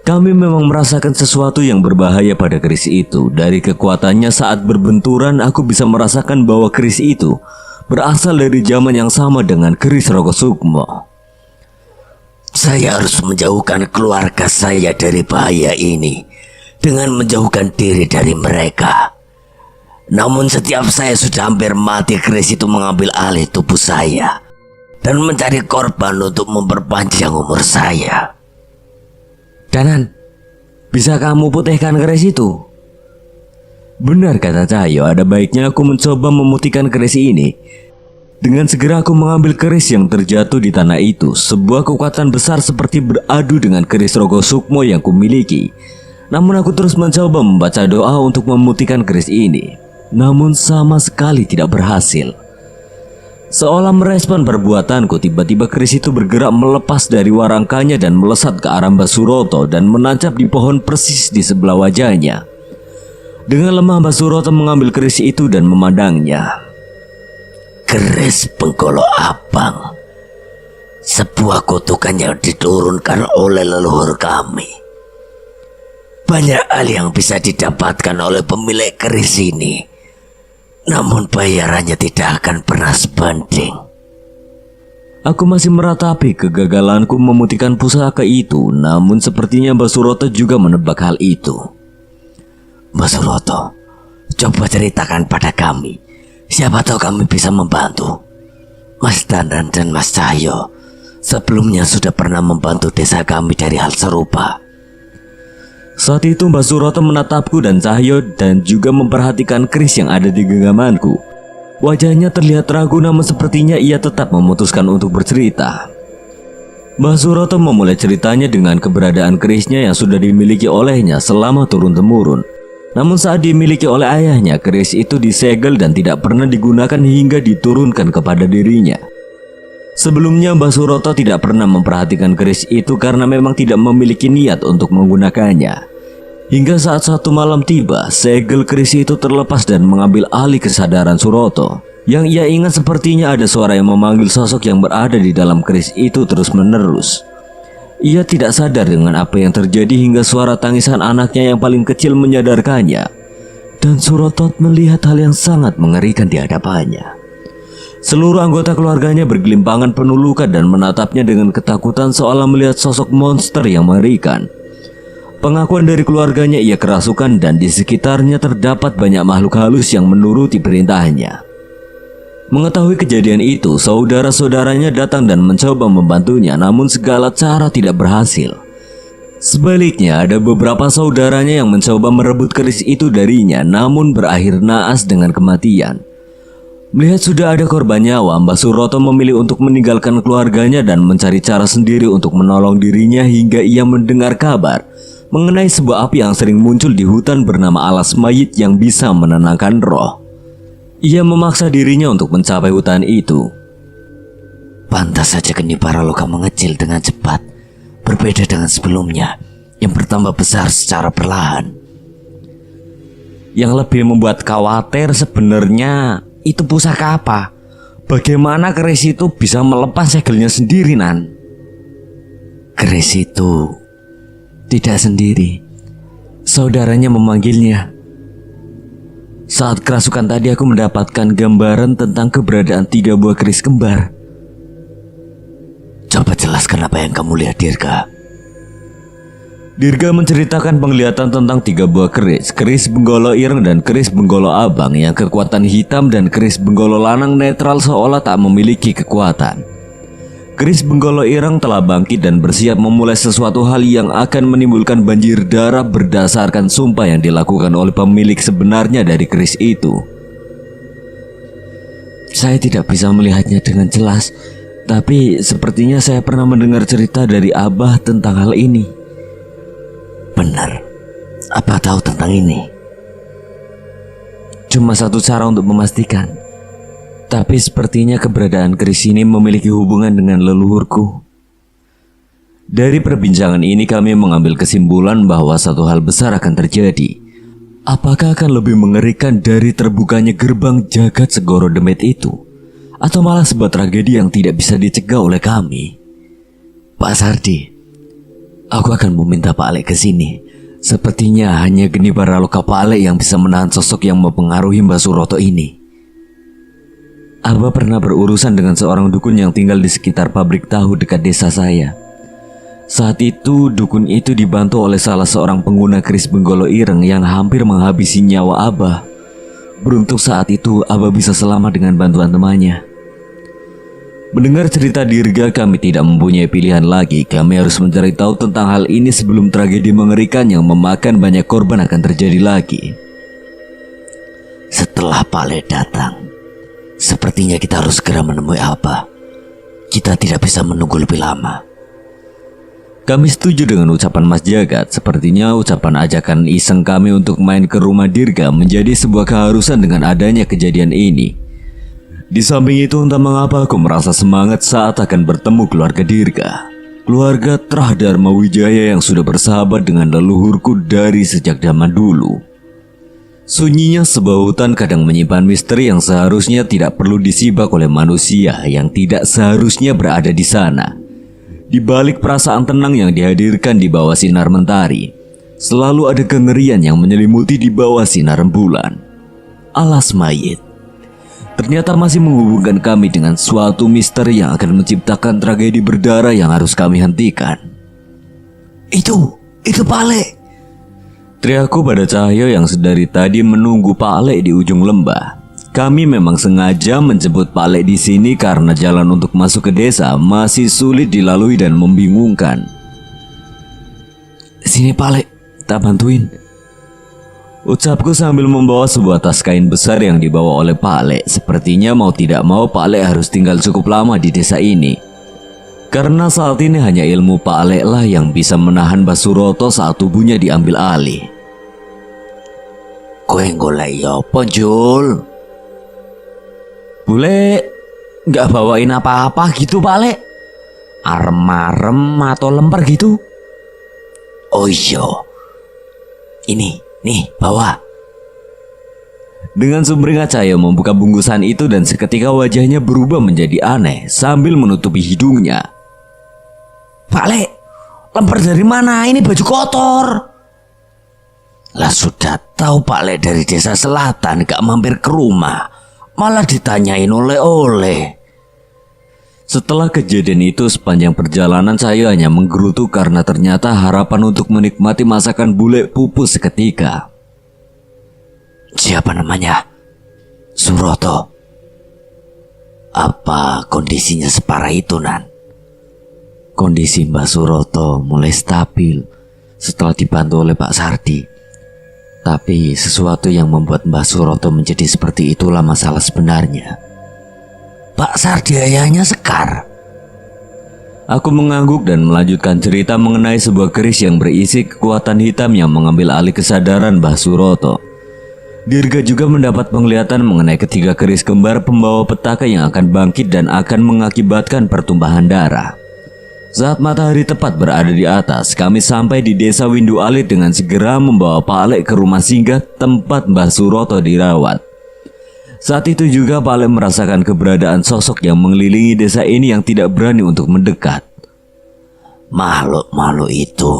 Speaker 1: Kami memang merasakan sesuatu yang berbahaya pada keris itu. Dari kekuatannya saat berbenturan, aku bisa merasakan bahwa keris itu berasal dari zaman yang sama dengan keris Rogosukmo.
Speaker 3: Saya harus menjauhkan keluarga saya dari bahaya ini dengan menjauhkan diri dari mereka. Namun setiap saya sudah hampir mati, keris itu mengambil alih tubuh saya dan mencari korban untuk memperpanjang umur saya.
Speaker 1: Danan, bisa kamu putihkan keris itu? Benar kata Cahyo, ada baiknya aku mencoba memutihkan keris ini. Dengan segera aku mengambil keris yang terjatuh di tanah itu. Sebuah kekuatan besar seperti beradu dengan keris Rogosukmo yang kumiliki. Namun aku terus mencoba membaca doa untuk memutihkan keris ini. Namun sama sekali tidak berhasil. Seolah merespon perbuatanku, tiba-tiba keris itu bergerak melepas dari warangkanya dan melesat ke arah Mbak Suroto dan menancap di pohon persis di sebelah wajahnya. Dengan lemah Mbak Suroto mengambil keris itu dan memandangnya.
Speaker 3: Keris Penggolo Abang, sebuah kutukan yang diturunkan oleh leluhur kami. Banyak hal yang bisa didapatkan oleh pemilik keris ini, namun bayarannya tidak akan pernah sebanding.
Speaker 1: Aku masih meratapi kegagalanku memutihkan pusaka itu, namun sepertinya Mbak Suroto juga menebak hal itu.
Speaker 3: Mbak Suroto, coba ceritakan pada kami. Siapa tahu kami bisa membantu. Mas Danan dan Mas Cahyo sebelumnya sudah pernah membantu desa kami dari hal serupa.
Speaker 1: Saat itu Mbak Suroto menatapku dan Cahyo dan juga memperhatikan keris yang ada di genggamanku. Wajahnya terlihat ragu, namun sepertinya ia tetap memutuskan untuk bercerita. Mbak Suroto memulai ceritanya dengan keberadaan kerisnya yang sudah dimiliki olehnya selama turun-temurun. Namun saat dimiliki oleh ayahnya, keris itu disegel dan tidak pernah digunakan hingga diturunkan kepada dirinya. Sebelumnya Mbak Suroto tidak pernah memperhatikan keris itu karena memang tidak memiliki niat untuk menggunakannya. Hingga saat satu malam tiba, segel keris itu terlepas dan mengambil alih kesadaran Suroto. Yang ia ingat sepertinya ada suara yang memanggil sosok yang berada di dalam keris itu terus-menerus. Ia tidak sadar dengan apa yang terjadi hingga suara tangisan anaknya yang paling kecil menyadarkannya. Dan Suroto melihat hal yang sangat mengerikan di hadapannya. Seluruh anggota keluarganya bergelimpangan penuh luka dan menatapnya dengan ketakutan seolah melihat sosok monster yang mengerikan. Pengakuan dari keluarganya, ia kerasukan dan di sekitarnya terdapat banyak makhluk halus yang menuruti perintahnya. Mengetahui kejadian itu, saudara-saudaranya datang dan mencoba membantunya, namun segala cara tidak berhasil. Sebaliknya, ada beberapa saudaranya yang mencoba merebut keris itu darinya, namun berakhir naas dengan kematian. Melihat sudah ada korban nyawa, Mbak Suroto memilih untuk meninggalkan keluarganya dan mencari cara sendiri untuk menolong dirinya hingga ia mendengar kabar mengenai sebuah api yang sering muncul di hutan bernama Alas Mayit yang bisa menenangkan roh. Ia memaksa dirinya untuk mencapai hutan itu.
Speaker 3: Pantas saja Geni Baraloka mengecil dengan cepat, berbeda dengan sebelumnya yang bertambah besar secara perlahan.
Speaker 1: Yang lebih membuat khawatir sebenarnya itu pusaka apa? Bagaimana keris itu bisa melepas segelnya sendiri, Nan?
Speaker 3: Keris itu tidak sendiri. Saudaranya memanggilnya.
Speaker 1: Saat kerasukan tadi aku mendapatkan gambaran tentang keberadaan 3 buah keris kembar.
Speaker 3: Coba jelaskan apa yang kamu lihat, Dirga.
Speaker 1: Dirga menceritakan penglihatan tentang 3 buah keris benggolo ireng dan keris benggolo abang yang kekuatan hitam dan keris benggolo lanang netral seolah tak memiliki kekuatan. Keris benggolo ireng telah bangkit dan bersiap memulai sesuatu hal yang akan menimbulkan banjir darah berdasarkan sumpah yang dilakukan oleh pemilik sebenarnya dari keris itu. Saya tidak bisa melihatnya dengan jelas, tapi sepertinya saya pernah mendengar cerita dari Abah tentang hal ini.
Speaker 3: Benar, apa tahu tentang ini?
Speaker 1: Cuma satu cara untuk memastikan, tapi sepertinya keberadaan keris ini memiliki hubungan dengan leluhurku. Dari perbincangan ini kami mengambil kesimpulan bahwa satu hal besar akan terjadi. Apakah akan lebih mengerikan dari terbukanya gerbang jagat Segoro Demit itu? Atau malah sebuah tragedi yang tidak bisa dicegah oleh kami?
Speaker 3: Pak Sardi, aku akan meminta Pak Alek ke sini. Sepertinya hanya geni para loka Pak Alek yang bisa menahan sosok yang mempengaruhi Mbak Suroto ini.
Speaker 1: Abah pernah berurusan dengan seorang dukun yang tinggal di sekitar pabrik tahu dekat desa saya. Saat itu dukun itu dibantu oleh salah seorang pengguna keris benggolo ireng yang hampir menghabisi nyawa Abah. Beruntung saat itu Abah bisa selamat dengan bantuan temannya. Mendengar cerita Dirga, kami tidak mempunyai pilihan lagi. Kami harus mencari tahu tentang hal ini sebelum tragedi mengerikan yang memakan banyak korban akan terjadi lagi.
Speaker 3: Setelah Pak Alek datang, sepertinya kita harus segera menemui Abah. Kita tidak bisa menunggu lebih lama.
Speaker 1: Kami setuju dengan ucapan Mas Jagat. Sepertinya ucapan ajakan iseng kami untuk main ke rumah Dirga menjadi sebuah keharusan dengan adanya kejadian ini. Di samping itu, entah mengapa aku merasa semangat saat akan bertemu keluarga Dirga. Keluarga Trah Dharma Wijaya yang sudah bersahabat dengan leluhurku dari sejak zaman dulu. Sunyinya sebuah hutan kadang menyimpan misteri yang seharusnya tidak perlu disibak oleh manusia yang tidak seharusnya berada di sana. Di balik perasaan tenang yang dihadirkan di bawah sinar mentari, selalu ada kengerian yang menyelimuti di bawah sinar rembulan. Alas mayit ternyata masih menghubungkan kami dengan suatu misteri yang akan menciptakan tragedi berdarah yang harus kami hentikan.
Speaker 3: Itu Pak Alek.
Speaker 1: Teriakku pada Cahyo yang sedari tadi menunggu Pak Alek di ujung lembah. Kami memang sengaja menjemput Pak Alek di sini karena jalan untuk masuk ke desa masih sulit dilalui dan membingungkan.
Speaker 3: Sini Pak Alek, tak bantuin.
Speaker 1: Ucapku sambil membawa sebuah tas kain besar yang dibawa oleh Pak Alek. Sepertinya mau tidak mau Pak Alek harus tinggal cukup lama di desa ini. Karena saat ini hanya ilmu Pak Alek lah yang bisa menahan Mbah Suroto saat tubuhnya diambil alih.
Speaker 3: Kowe golek ya apa, Jul?
Speaker 1: Bule, nggak bawain apa-apa gitu Pak Alek? Arem-arem atau lemper gitu?
Speaker 3: Oh iya, ini. Nih, bawa.
Speaker 1: Dengan sumringah Cahyo membuka bungkusan itu dan seketika wajahnya berubah menjadi aneh sambil menutupi hidungnya.
Speaker 3: Pak Alek, lemper dari mana? Ini baju kotor. Lah sudah tahu Pak Alek dari desa selatan, gak mampir ke rumah, malah ditanyain oleh-oleh.
Speaker 1: Setelah kejadian itu, sepanjang perjalanan saya hanya menggerutu karena ternyata harapan untuk menikmati masakan bule pupus seketika.
Speaker 3: Siapa namanya? Suroto. Apa kondisinya separah itu, Nan?
Speaker 1: Kondisi Mbah Suroto mulai stabil setelah dibantu oleh Pak Sardi. Tapi sesuatu yang membuat Mbah Suroto menjadi seperti itulah masalah sebenarnya.
Speaker 3: Pak Sardi ayahnya Sekar.
Speaker 1: Aku mengangguk dan melanjutkan cerita mengenai sebuah keris yang berisi kekuatan hitam yang mengambil alih kesadaran Mbah Suroto. Dirga juga mendapat penglihatan mengenai ketiga keris kembar pembawa petaka yang akan bangkit dan akan mengakibatkan pertumpahan darah. Saat matahari tepat berada di atas, kami sampai di desa Windu Alit dengan segera membawa Pak Alek ke rumah singgah tempat Mbah Suroto dirawat. Saat itu juga Pak Alek merasakan keberadaan sosok yang mengelilingi desa ini yang tidak berani untuk mendekat.
Speaker 3: Makhluk-makhluk itu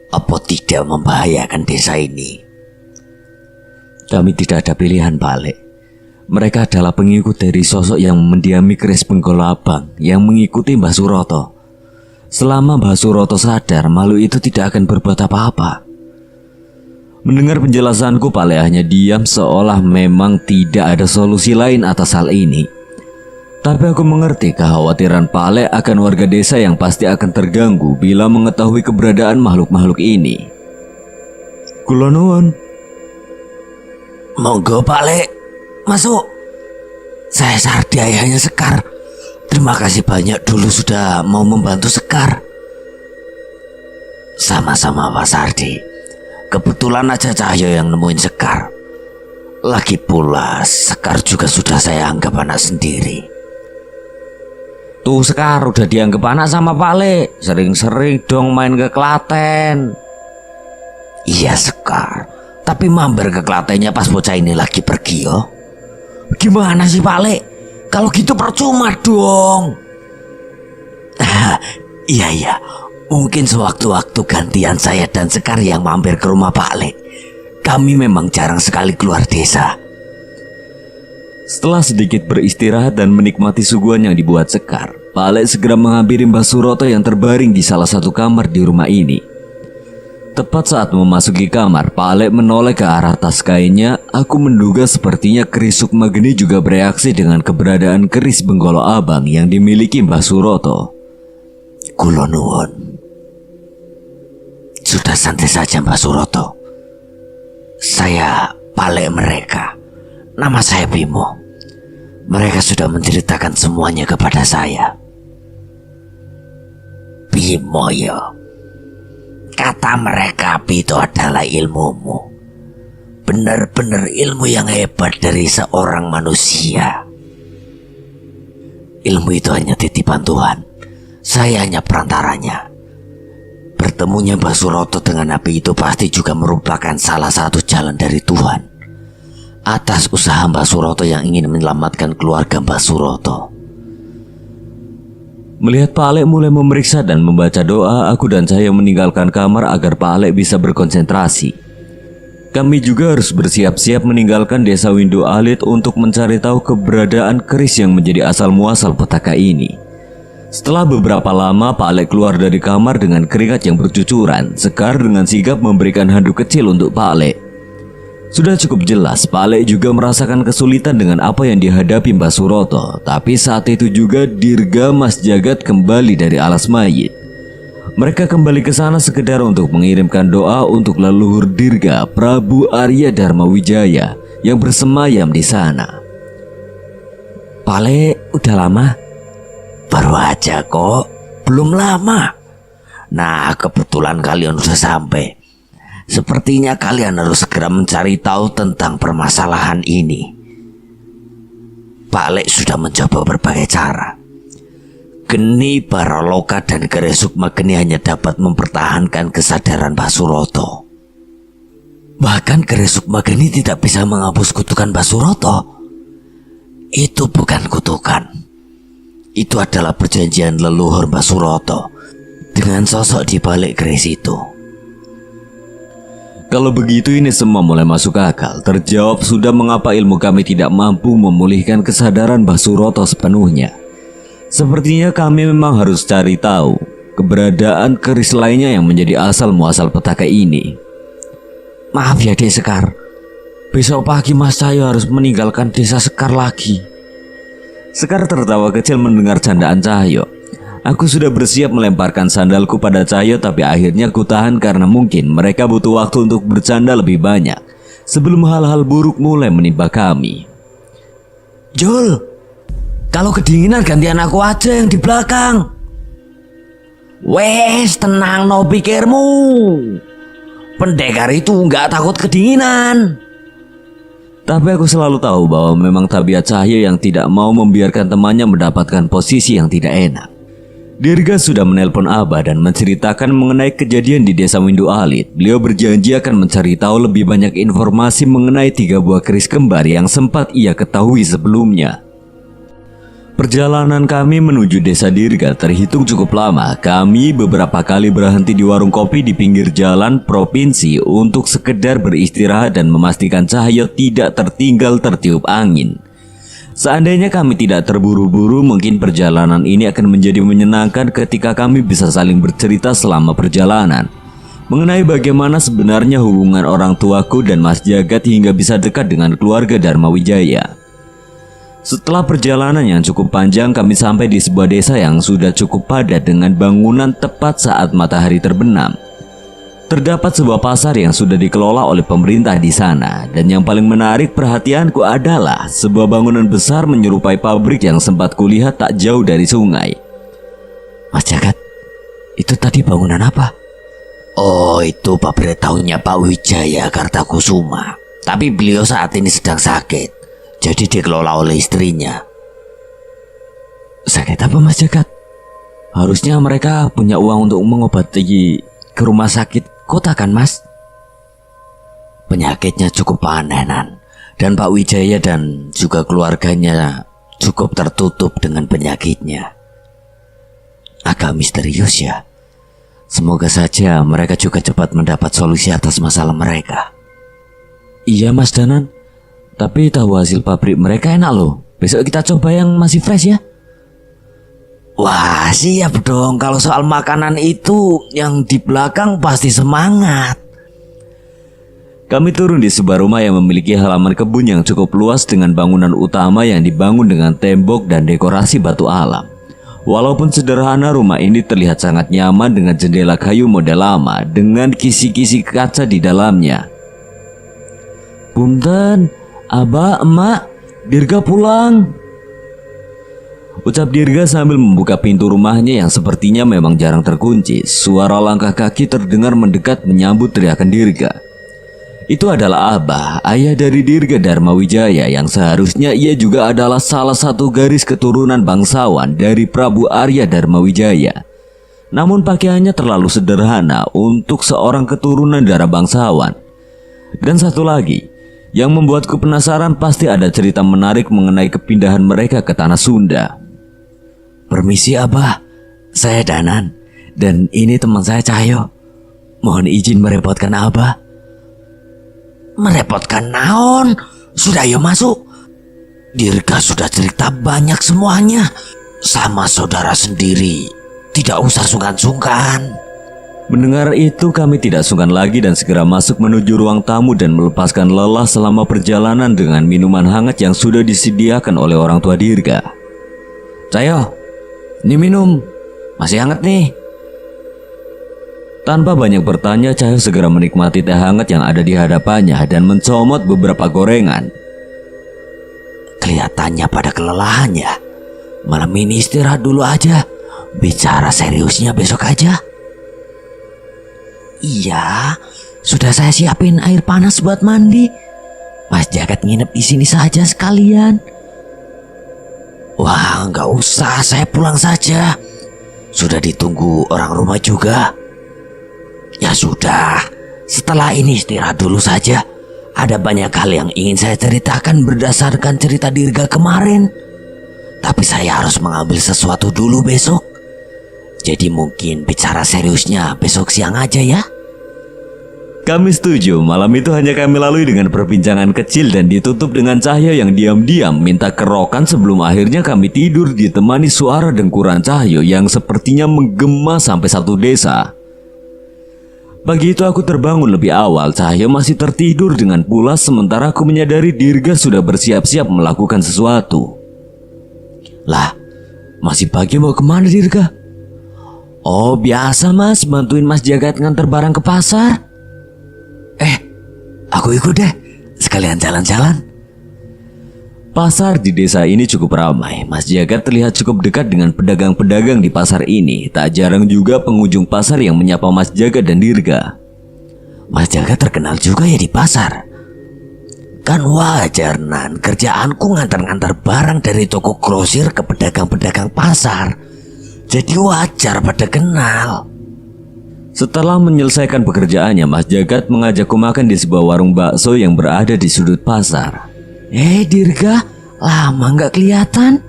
Speaker 3: apa tidak membahayakan desa ini?
Speaker 1: Kami tidak ada pilihan, Pak Alek. Mereka adalah pengikut dari sosok yang mendiami keris benggolo abang yang mengikuti Mbah Suroto. Selama Mbah Suroto sadar, makhluk itu tidak akan berbuat apa-apa. Mendengar penjelasanku, Pak Le hanya diam seolah memang tidak ada solusi lain atas hal ini. Tapi aku mengerti kekhawatiran Pak Le akan warga desa yang pasti akan terganggu bila mengetahui keberadaan makhluk-makhluk ini. Kula nuwun.
Speaker 3: Monggo Pak Le, masuk. Saya Sardi, ayahnya Sekar. Terima kasih banyak dulu sudah mau membantu Sekar. Sama-sama Pak Sardi. Kebetulan aja Cahyo yang nemuin Sekar. Lagi pula Sekar juga sudah saya anggap anak sendiri.
Speaker 1: Tuh Sekar udah dianggap anak sama Pak Le. Sering-sering dong main ke Klaten.
Speaker 3: Iya Sekar, tapi mampir ke Klatennya pas bocah ini lagi pergi yo. Gimana sih Pak Le? Kalau gitu percuma dong. Iya. Mungkin sewaktu-waktu gantian saya dan Sekar yang mampir ke rumah Pak Le. Kami memang jarang sekali keluar desa.
Speaker 1: Setelah sedikit beristirahat dan menikmati suguhan yang dibuat Sekar, Pak Le segera menghampiri Mbah Suroto yang terbaring di salah satu kamar di rumah ini. Tepat saat memasuki kamar, Pak Le menoleh ke arah tas kainnya. Aku menduga sepertinya keris Sukma Geni juga bereaksi dengan keberadaan keris Benggolo Abang yang dimiliki Mbah Suroto.
Speaker 3: Kula nuwun. Sudah santai saja Mbah Suroto. Saya Pak Le mereka. Nama saya Bimo. Mereka sudah menceritakan semuanya kepada saya. Bimo yo. Kata mereka itu adalah ilmumu. Benar-benar ilmu yang hebat dari seorang manusia. Ilmu itu hanya titipan Tuhan. Saya hanya perantaranya. Bertemunya Mbah Suroto dengan api itu pasti juga merupakan salah satu jalan dari Tuhan atas usaha Mbah Suroto yang ingin menyelamatkan keluarga Mbah Suroto.
Speaker 1: Melihat Pak Le mulai memeriksa dan membaca doa, aku dan saya meninggalkan kamar agar Pak Le bisa berkonsentrasi. Kami juga harus bersiap-siap meninggalkan desa Windu Alit untuk mencari tahu keberadaan keris yang menjadi asal muasal petaka ini. Setelah beberapa lama, Pak Le keluar dari kamar dengan keringat yang bercucuran. Sekar dengan sigap memberikan handuk kecil untuk Pak Le. Sudah cukup jelas, Pak Le juga merasakan kesulitan dengan apa yang dihadapi Mbah Suroto. Tapi saat itu juga Dirga Mas Jagat kembali dari alas mayit. Mereka kembali ke sana sekedar untuk mengirimkan doa untuk leluhur Dirga, Prabu Arya Dharma Wijaya yang bersemayam di sana.
Speaker 3: Pak Le, udah lama? Baru aja kok, belum lama. Nah, kebetulan kalian sudah sampai. Sepertinya kalian harus segera mencari tahu tentang permasalahan ini. Pak Le sudah mencoba berbagai cara. Geni Baraloka dan keris Sukma Geni hanya dapat mempertahankan kesadaran Mbah Suroto. Bahkan keris Sukma Geni tidak bisa menghapus kutukan Mbah Suroto. Itu bukan kutukan. Itu adalah perjanjian leluhur Mbah Suroto dengan sosok di balik keris itu.
Speaker 1: Kalau begitu ini semua mulai masuk akal. Terjawab sudah mengapa ilmu kami tidak mampu memulihkan kesadaran Mbah Suroto sepenuhnya. Sepertinya kami memang harus cari tahu keberadaan keris lainnya yang menjadi asal muasal petaka ini.
Speaker 3: Maaf ya Dek Sekar, besok pagi Mas Cahyo harus meninggalkan desa Sekar lagi.
Speaker 1: Sekar tertawa kecil mendengar candaan Cahyo. Aku sudah bersiap melemparkan sandalku pada Cahyo, tapi akhirnya kutahan karena mungkin mereka butuh waktu untuk bercanda lebih banyak sebelum hal-hal buruk mulai menimpa kami.
Speaker 3: Jul, kalau kedinginan gantian aku aja yang di belakang. Wes, tenang no pikirmu. Pendekar itu nggak takut kedinginan.
Speaker 1: Tapi aku selalu tahu bahwa memang tabiat Cahyo yang tidak mau membiarkan temannya mendapatkan posisi yang tidak enak. Dirga sudah menelpon Abah dan menceritakan mengenai kejadian di desa Windu Alit. Beliau berjanji akan mencari tahu lebih banyak informasi mengenai 3 buah keris kembar yang sempat ia ketahui sebelumnya. Perjalanan kami menuju desa Dirga terhitung cukup lama. Kami beberapa kali berhenti di warung kopi di pinggir jalan provinsi untuk sekedar beristirahat dan memastikan Cahyo tidak tertinggal tertiup angin. Seandainya kami tidak terburu-buru, mungkin perjalanan ini akan menjadi menyenangkan ketika kami bisa saling bercerita selama perjalanan mengenai bagaimana sebenarnya hubungan orang tuaku dan Mas Jagat hingga bisa dekat dengan keluarga Dharma Wijaya. Setelah perjalanan yang cukup panjang, kami sampai di sebuah desa yang sudah cukup padat dengan bangunan tepat saat matahari terbenam. Terdapat sebuah pasar yang sudah dikelola oleh pemerintah di sana, dan yang paling menarik perhatianku adalah sebuah bangunan besar menyerupai pabrik yang sempat kulihat tak jauh dari sungai.
Speaker 3: Mas Jagat, itu tadi bangunan apa? Oh, itu pabrik tahunya Pak Wijaya Kartakusuma. Tapi beliau saat ini sedang sakit, jadi dikelola oleh istrinya.
Speaker 1: Sakit apa Mas Jagat? Harusnya mereka punya uang untuk mengobati ke rumah sakit kota kan Mas?
Speaker 3: Penyakitnya cukup aneh, Nan. Dan Pak Wijaya dan juga keluarganya cukup tertutup dengan penyakitnya. Agak misterius ya. Semoga saja mereka juga cepat mendapat solusi atas masalah mereka.
Speaker 1: Iya Mas Danan, tapi tahu hasil pabrik mereka enak loh. Besok kita coba yang masih fresh ya.
Speaker 3: Wah, siap dong. Kalau soal makanan itu yang di belakang pasti semangat.
Speaker 1: Kami turun di sebuah rumah yang memiliki halaman kebun yang cukup luas dengan bangunan utama yang dibangun dengan tembok dan dekorasi batu alam. Walaupun sederhana, rumah ini terlihat sangat nyaman dengan jendela kayu model lama dengan kisi-kisi kaca di dalamnya. Punten, Abah, Emak, Dirga pulang. Ucap Dirga sambil membuka pintu rumahnya yang sepertinya memang jarang terkunci. Suara langkah kaki terdengar mendekat menyambut teriakan Dirga. Itu adalah Abah, ayah dari Dirga Dharma Wijaya, yang seharusnya ia juga adalah salah satu garis keturunan bangsawan dari Prabu Arya Dharma Wijaya. Namun pakaiannya terlalu sederhana untuk seorang keturunan darah bangsawan. Dan satu lagi, yang membuatku penasaran, pasti ada cerita menarik mengenai kepindahan mereka ke tanah Sunda.
Speaker 3: Permisi Abah, saya Danan, dan ini teman saya Cahyo. Mohon izin merepotkan Abah. Merepotkan naon? Sudah yuk masuk. Dirga sudah cerita banyak semuanya. Sama saudara sendiri. Tidak usah sungkan-sungkan.
Speaker 1: Mendengar itu kami tidak sungkan lagi dan segera masuk menuju ruang tamu dan melepaskan lelah selama perjalanan dengan minuman hangat yang sudah disediakan oleh orang tua Dirga. Cahyo, ini minum. Masih hangat nih. Tanpa banyak bertanya, Cahyo segera menikmati teh hangat yang ada di hadapannya dan mencomot beberapa gorengan.
Speaker 3: Kelihatannya pada kelelahannya. Malam ini istirahat dulu aja. Bicara seriusnya besok aja. Iya, sudah saya siapin air panas buat mandi. Mas Jagat nginep di sini saja sekalian. Wah, nggak usah, saya pulang saja. Sudah ditunggu orang rumah juga. Ya sudah, setelah ini istirahat dulu saja. Ada banyak hal yang ingin saya ceritakan berdasarkan cerita Dirga kemarin. Tapi saya harus mengambil sesuatu dulu besok. Jadi mungkin bicara seriusnya besok siang aja ya.
Speaker 1: Kami setuju. Malam itu hanya kami lalui dengan perbincangan kecil dan ditutup dengan Cahyo yang diam-diam minta kerokan sebelum akhirnya kami tidur ditemani suara dengkuran Cahyo yang sepertinya menggema sampai satu desa. Pagi itu aku terbangun lebih awal. Cahyo masih tertidur dengan pulas sementara aku menyadari Dirga sudah bersiap-siap melakukan sesuatu.
Speaker 3: Lah, masih pagi mau kemana Dirga? Oh biasa Mas, bantuin Mas Jagat nganter barang ke pasar. Aku ikut deh, sekalian jalan-jalan.
Speaker 1: Pasar di desa ini cukup ramai. Mas Jagat terlihat cukup dekat dengan pedagang-pedagang di pasar ini. Tak jarang juga pengunjung pasar yang menyapa Mas Jagat dan Dirga.
Speaker 3: Mas Jagat terkenal juga ya di pasar. Kan wajar Nan, kerjaanku ngantar-ngantar barang dari toko grosir ke pedagang-pedagang pasar. Jadi wajar pada kenal.
Speaker 1: Setelah menyelesaikan pekerjaannya, Mas Jagat mengajakku makan di sebuah warung bakso yang berada di sudut pasar.
Speaker 3: Dirga, lama nggak kelihatan.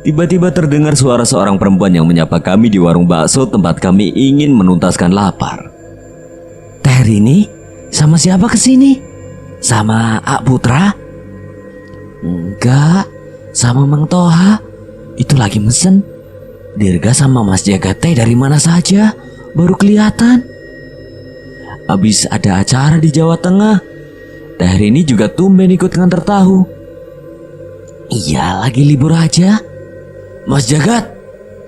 Speaker 1: Tiba-tiba terdengar suara seorang perempuan yang menyapa kami di warung bakso tempat kami ingin menuntaskan lapar.
Speaker 3: Teh Rini, sama siapa kesini? Sama Ak Putra? Enggak, sama Mang Toha itu lagi mesen. Dirga sama Mas Jagat teh dari mana saja baru kelihatan.
Speaker 1: Habis ada acara di Jawa Tengah. Teh Rini juga tumben ikut nganter tahu.
Speaker 3: Iya, lagi libur aja. Mas Jagat,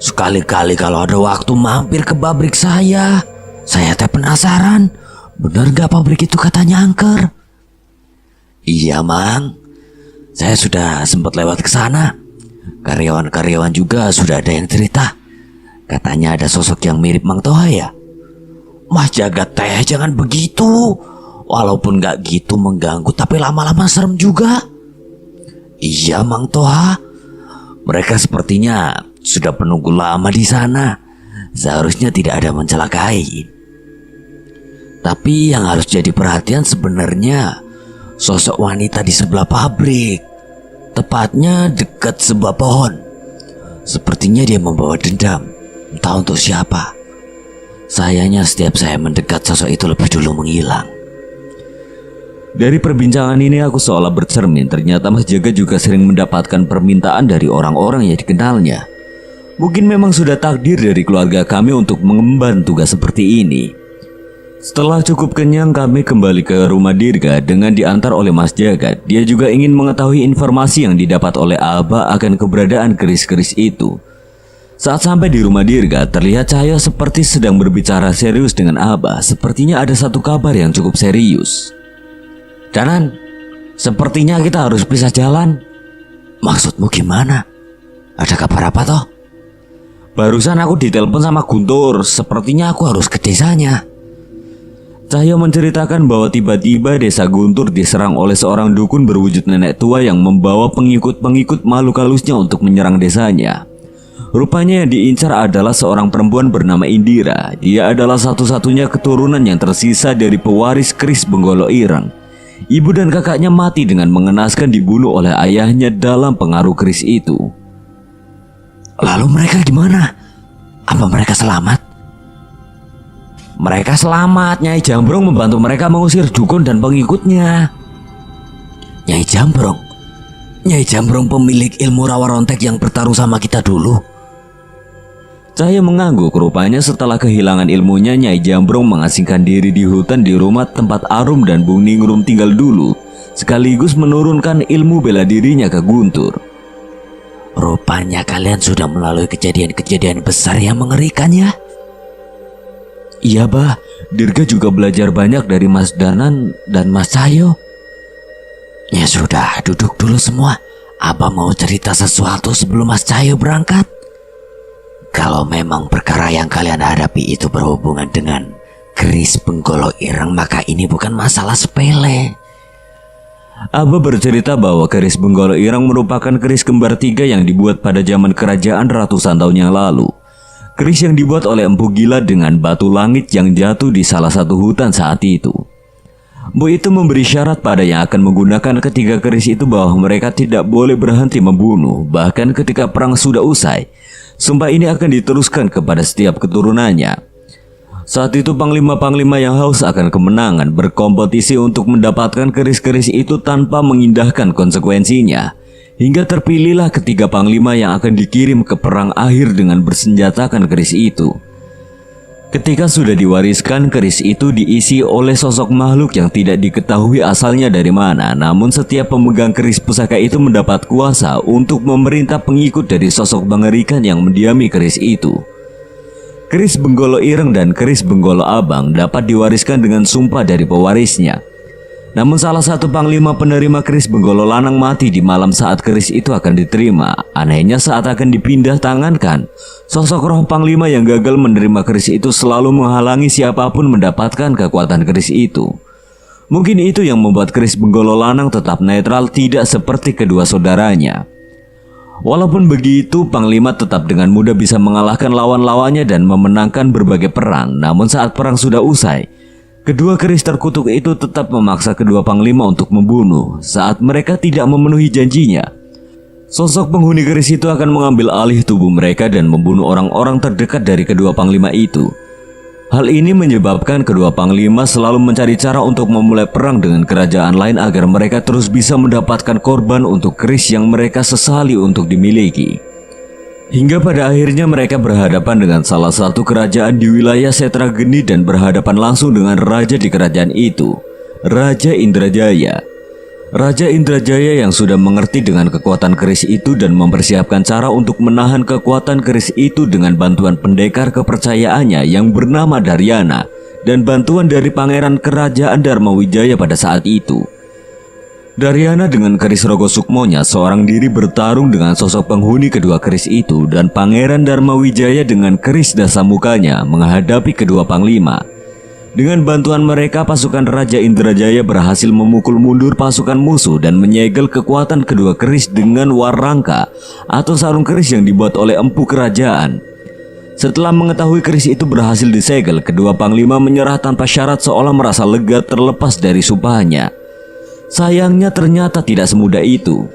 Speaker 3: sekali-kali kalau ada waktu mampir ke pabrik saya. Saya teh penasaran, bener gak pabrik itu katanya angker? Iya Mang, saya sudah sempat lewat ke sana. Karyawan-karyawan juga sudah ada yang cerita. Katanya ada sosok yang mirip Mang Toha ya. Mas Jagat teh jangan begitu. Walaupun gak gitu mengganggu, tapi lama-lama serem juga. Iya Mang Toha, mereka sepertinya sudah menunggu lama di sana. Seharusnya tidak ada mencelakai. Tapi yang harus jadi perhatian sebenarnya sosok wanita di sebelah pabrik. Tepatnya dekat sebuah pohon. Sepertinya dia membawa dendam. Entah untuk siapa. Sayangnya setiap saya mendekat sosok itu lebih dulu menghilang.
Speaker 1: Dari perbincangan ini aku seolah bercermin. Ternyata Mas Jagat juga sering mendapatkan permintaan dari orang-orang yang dikenalnya. Mungkin memang sudah takdir dari keluarga kami untuk mengemban tugas seperti ini. Setelah cukup kenyang, kami kembali ke rumah Dirga dengan diantar oleh Mas Jagat. Dia juga ingin mengetahui informasi yang didapat oleh Abah akan keberadaan keris-keris itu. Saat sampai di rumah Dirga, terlihat Cahyo seperti sedang berbicara serius dengan Abah. Sepertinya ada satu kabar yang cukup serius.
Speaker 3: Danan, sepertinya kita harus pisah jalan. Maksudmu gimana? Ada kabar apa toh?
Speaker 1: Barusan aku ditelepon sama Guntur. Sepertinya aku harus ke desanya. Cahyo menceritakan bahwa tiba-tiba desa Guntur diserang oleh seorang dukun berwujud nenek tua yang membawa pengikut-pengikut makhluk halusnya untuk menyerang desanya. Rupanya yang diincar adalah seorang perempuan bernama Indira. Dia adalah satu-satunya keturunan yang tersisa dari pewaris keris Benggolo Ireng. Ibu dan kakaknya mati dengan mengenaskan dibunuh oleh ayahnya dalam pengaruh keris itu.
Speaker 3: Lalu mereka gimana? Apa mereka selamat?
Speaker 1: Mereka selamat. Nyai Jambrong membantu mereka mengusir dukun dan pengikutnya.
Speaker 3: Nyai Jambrong? Nyai Jambrong pemilik ilmu rawa rontek yang bertarung sama kita dulu.
Speaker 1: Cahyo mengangguk. Rupanya setelah kehilangan ilmunya, Nyai Jambrong mengasingkan diri di hutan di rumah tempat Arum dan Bung Ningrum tinggal dulu, sekaligus menurunkan ilmu bela dirinya ke Guntur.
Speaker 3: Rupanya kalian sudah melalui kejadian-kejadian besar yang mengerikan ya?
Speaker 1: Iya Bah, Dirga juga belajar banyak dari Mas Danan dan Mas Cahyo.
Speaker 3: Ya sudah, duduk dulu semua. Abah mau cerita sesuatu sebelum Mas Cahyo berangkat. Kalau memang perkara yang kalian hadapi itu berhubungan dengan keris Benggolo Ireng, maka ini bukan masalah sepele.
Speaker 1: Abah bercerita bahwa keris Benggolo Ireng merupakan keris kembar tiga yang dibuat pada zaman kerajaan ratusan tahun yang lalu. Keris yang dibuat oleh Empu Gila dengan batu langit yang jatuh di salah satu hutan saat itu. Empu itu memberi syarat pada yang akan menggunakan ketiga keris itu bahwa mereka tidak boleh berhenti membunuh. Bahkan ketika perang sudah usai, sumpah ini akan diteruskan kepada setiap keturunannya. Saat itu panglima-panglima yang haus akan kemenangan berkompetisi untuk mendapatkan keris-keris itu tanpa mengindahkan konsekuensinya. Hingga terpilihlah ketiga panglima yang akan dikirim ke perang akhir dengan bersenjatakan keris itu. Ketika sudah diwariskan, keris itu diisi oleh sosok makhluk yang tidak diketahui asalnya dari mana. Namun setiap pemegang keris pusaka itu mendapat kuasa untuk memerintah pengikut dari sosok mengerikan yang mendiami keris itu. Keris Benggolo Ireng dan keris Benggolo Abang dapat diwariskan dengan sumpah dari pewarisnya. Namun salah satu panglima penerima keris Benggolo Lanang mati di malam saat keris itu akan diterima. Anehnya saat akan dipindah tangankan, sosok roh panglima yang gagal menerima keris itu selalu menghalangi siapapun mendapatkan kekuatan keris itu. Mungkin itu yang membuat keris Benggolo Lanang tetap netral, tidak seperti kedua saudaranya. Walaupun begitu, panglima tetap dengan mudah bisa mengalahkan lawan-lawannya dan memenangkan berbagai perang. Namun saat perang sudah usai, kedua keris terkutuk itu tetap memaksa kedua panglima untuk membunuh. Saat mereka tidak memenuhi janjinya, sosok penghuni keris itu akan mengambil alih tubuh mereka dan membunuh orang-orang terdekat dari kedua panglima itu. Hal ini menyebabkan kedua panglima selalu mencari cara untuk memulai perang dengan kerajaan lain agar mereka terus bisa mendapatkan korban untuk keris yang mereka sesali untuk dimiliki. Hingga pada akhirnya mereka berhadapan dengan salah satu kerajaan di wilayah Setrageni dan berhadapan langsung dengan raja di kerajaan itu, Raja Indrajaya. Raja Indrajaya yang sudah mengerti dengan kekuatan keris itu dan mempersiapkan cara untuk menahan kekuatan keris itu dengan bantuan pendekar kepercayaannya yang bernama Daryana dan bantuan dari pangeran kerajaan Dharmawijaya pada saat itu. Daryana dengan keris Rogo Sukmonya seorang diri bertarung dengan sosok penghuni kedua keris itu dan pangeran Dharmawijaya dengan keris Dasamukanya menghadapi kedua panglima. Dengan bantuan mereka, pasukan Raja Indrajaya berhasil memukul mundur pasukan musuh dan menyegel kekuatan kedua keris dengan warangka atau sarung keris yang dibuat oleh empu kerajaan. Setelah mengetahui keris itu berhasil disegel, kedua panglima menyerah tanpa syarat seolah merasa lega terlepas dari sumpahnya. Sayangnya ternyata tidak semudah itu.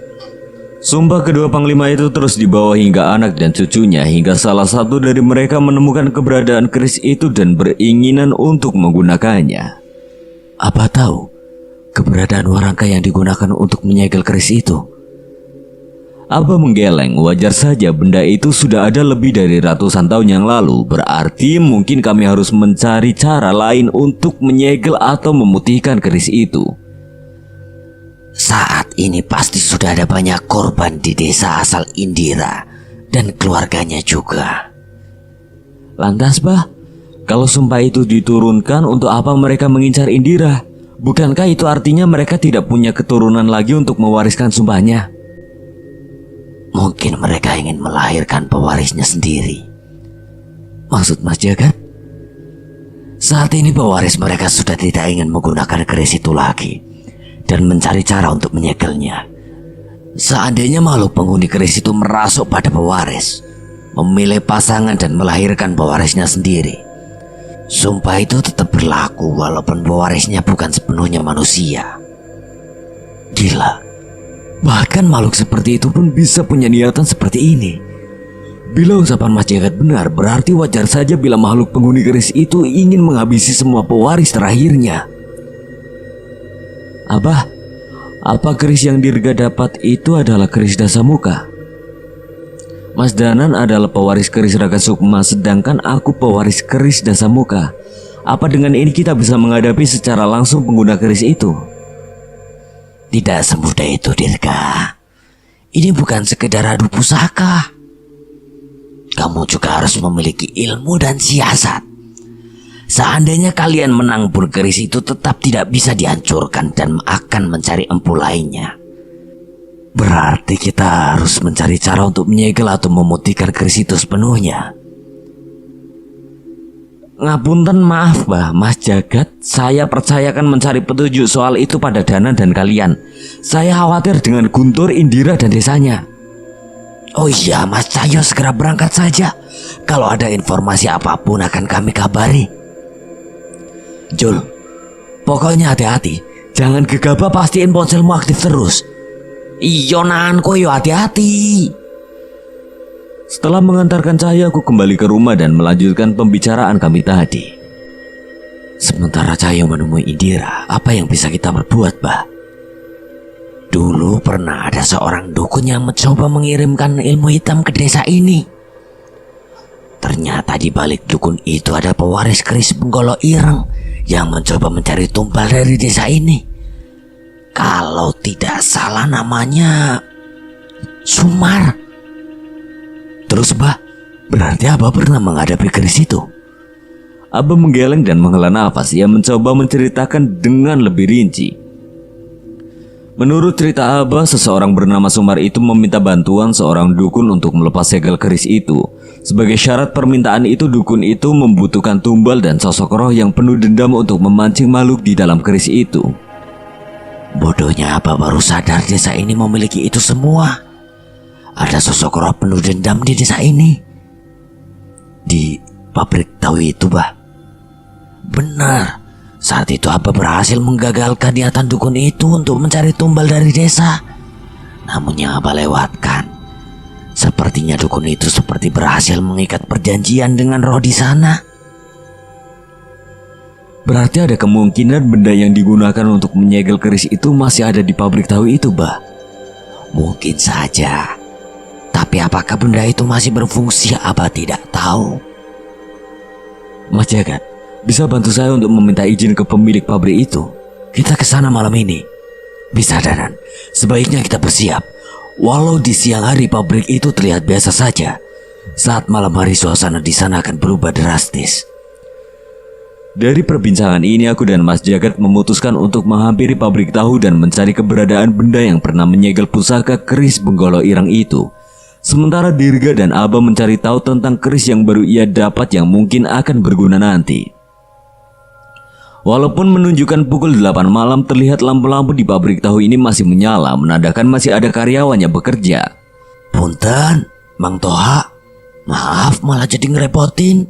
Speaker 1: Sumpah kedua panglima itu terus dibawa hingga anak dan cucunya, hingga salah satu dari mereka menemukan keberadaan keris itu dan beringinan untuk menggunakannya.
Speaker 3: Apa tahu keberadaan warangka yang digunakan untuk menyegel keris itu?
Speaker 1: Abah menggeleng, wajar saja benda itu sudah ada lebih dari ratusan tahun yang lalu. Berarti mungkin kami harus mencari cara lain untuk menyegel atau memutihkan keris itu.
Speaker 3: Saat ini pasti sudah ada banyak korban di desa asal Indira dan keluarganya juga.
Speaker 1: Lantas bah, kalau sumpah itu diturunkan, untuk apa mereka mengincar Indira? Bukankah itu artinya mereka tidak punya keturunan lagi untuk mewariskan sumpahnya?
Speaker 3: Mungkin mereka ingin melahirkan pewarisnya sendiri.
Speaker 1: Maksud Mas Jagat?
Speaker 3: Saat ini pewaris mereka sudah tidak ingin menggunakan keris itu lagi dan mencari cara untuk menyegelnya. Seandainya makhluk penghuni keris itu merasuk pada pewaris, memilih pasangan dan melahirkan pewarisnya sendiri, sumpah itu tetap berlaku walaupun pewarisnya bukan sepenuhnya manusia. Gila, bahkan makhluk seperti itu pun bisa punya niatan seperti ini. Bila ucapan Mas Jagat benar, berarti wajar saja bila makhluk penghuni keris itu ingin menghabisi semua pewaris terakhirnya.
Speaker 1: Abah, apa keris yang Dirga dapat itu adalah keris Dasamuka? Mas Danan adalah pewaris keris Raga Sukma, sedangkan aku pewaris keris Dasamuka. Apa dengan ini kita bisa menghadapi secara langsung pengguna keris itu?
Speaker 3: Tidak semudah itu, Dirga. Ini bukan sekedar adu pusaka. Kamu juga harus memiliki ilmu dan siasat. Seandainya kalian menang pun, keris itu tetap tidak bisa dihancurkan dan akan mencari empu lainnya. Berarti kita harus mencari cara untuk menyegel atau memutihkan keris itu sepenuhnya.
Speaker 1: Ngapunten, maaf bah, Mas Jagat, saya percayakan mencari petunjuk soal itu pada Danan dan kalian. Saya khawatir dengan Guntur, Indira dan desanya.
Speaker 3: Oh iya, Mas Cahyo segera berangkat saja. Kalau ada informasi apapun akan kami kabari.
Speaker 1: Jul, pokoknya hati-hati, jangan gegabah, pastiin ponselmu aktif terus.
Speaker 3: Iyo nan, koyo hati-hati.
Speaker 1: Setelah mengantarkan Cahyo, aku kembali ke rumah dan melanjutkan pembicaraan kami tadi.
Speaker 3: Sementara Cahyo menemui Indira, apa yang bisa kita perbuat, bah? Dulu pernah ada seorang dukun yang mencoba mengirimkan ilmu hitam ke desa ini. Ternyata di balik dukun itu ada pewaris keris Benggolo Ireng yang mencoba mencari tumbal dari desa ini. Kalau tidak salah namanya Sumar. Terus bah, berarti Abah pernah menghadapi keris itu?
Speaker 1: Abah menggeleng dan menghela nafas. Ia mencoba menceritakan dengan lebih rinci. Menurut cerita Abah, seseorang bernama Sumar itu meminta bantuan seorang dukun untuk melepas segel keris itu. Sebagai syarat permintaan itu, dukun itu membutuhkan tumbal dan sosok roh yang penuh dendam untuk memancing makhluk di dalam keris itu.
Speaker 3: Bodohnya Abah baru sadar desa ini memiliki itu semua. Ada sosok roh penuh dendam di desa ini. Di pabrik tahu itu, bah? Benar. Saat itu Abah berhasil menggagalkan niatan dukun itu untuk mencari tumbal dari desa. Namun yang Abah lewatkan, sepertinya dukun itu seperti berhasil mengikat perjanjian dengan roh di sana.
Speaker 1: Berarti ada kemungkinan benda yang digunakan untuk menyegel keris itu masih ada di pabrik tahu itu, Bah.
Speaker 3: Mungkin saja. Tapi apakah benda itu masih berfungsi, Abah tidak tahu.
Speaker 1: Mas Jagat, bisa bantu saya untuk meminta izin ke pemilik pabrik itu?
Speaker 3: Kita ke sana malam ini. Bisa, Danan. Sebaiknya kita bersiap. Walau di siang hari pabrik itu terlihat biasa saja, saat malam hari suasana di sana akan berubah drastis.
Speaker 1: Dari perbincangan ini aku dan Mas Jagat memutuskan untuk menghampiri pabrik tahu dan mencari keberadaan benda yang pernah menyegel pusaka keris Benggolo Ireng itu. Sementara Dirga dan Abah mencari tahu tentang keris yang baru ia dapat yang mungkin akan berguna nanti. Walaupun menunjukkan pukul 8 malam, terlihat lampu-lampu di pabrik tahu ini masih menyala, menandakan masih ada karyawannya bekerja.
Speaker 3: Punten, Mang Toha. Maaf malah jadi ngerepotin.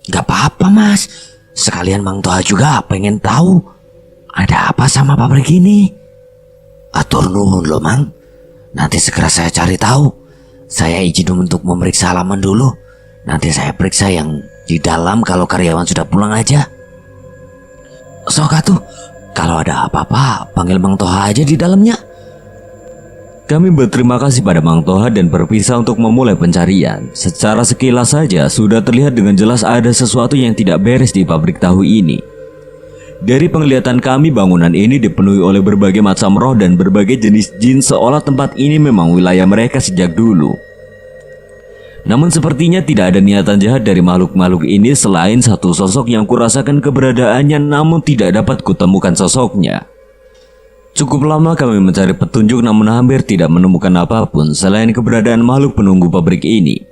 Speaker 3: Gak apa-apa, Mas. Sekalian Mang Toha juga pengen tahu ada apa sama pabrik ini. Atur nuhun loh, Mang. Nanti segera saya cari tahu. Saya izin untuk memeriksa halaman dulu. Nanti saya periksa yang di dalam kalau karyawan sudah pulang aja. Sok atuh, kalau ada apa-apa panggil Mang Toha aja di dalamnya.
Speaker 1: Kami berterima kasih pada Mang Toha dan berpisah untuk memulai pencarian. Secara sekilas saja sudah terlihat dengan jelas ada sesuatu yang tidak beres di pabrik tahu ini. Dari penglihatan kami, bangunan ini dipenuhi oleh berbagai macam roh dan berbagai jenis jin, seolah tempat ini memang wilayah mereka sejak dulu. Namun sepertinya tidak ada niatan jahat dari makhluk-makhluk ini selain satu sosok yang kurasakan keberadaannya namun tidak dapat kutemukan sosoknya. Cukup lama kami mencari petunjuk namun hampir tidak menemukan apapun selain keberadaan makhluk penunggu pabrik ini.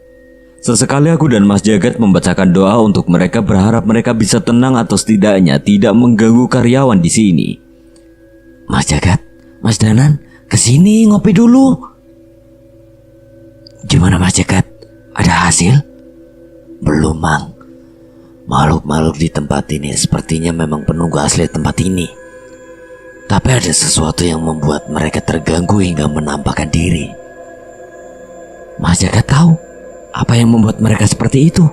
Speaker 1: Sesekali aku dan Mas Jagat membacakan doa untuk mereka, berharap mereka bisa tenang atau setidaknya tidak mengganggu karyawan di sini.
Speaker 3: Mas Jagat, Mas Danan, kesini ngopi dulu. Gimana Mas Jagat? Ada hasil? Belum, Mang. Makhluk-makhluk di tempat ini sepertinya memang penunggu asli tempat ini. Tapi ada sesuatu yang membuat mereka terganggu hingga menampakkan diri. Mas Jagat tahu apa yang membuat mereka seperti itu?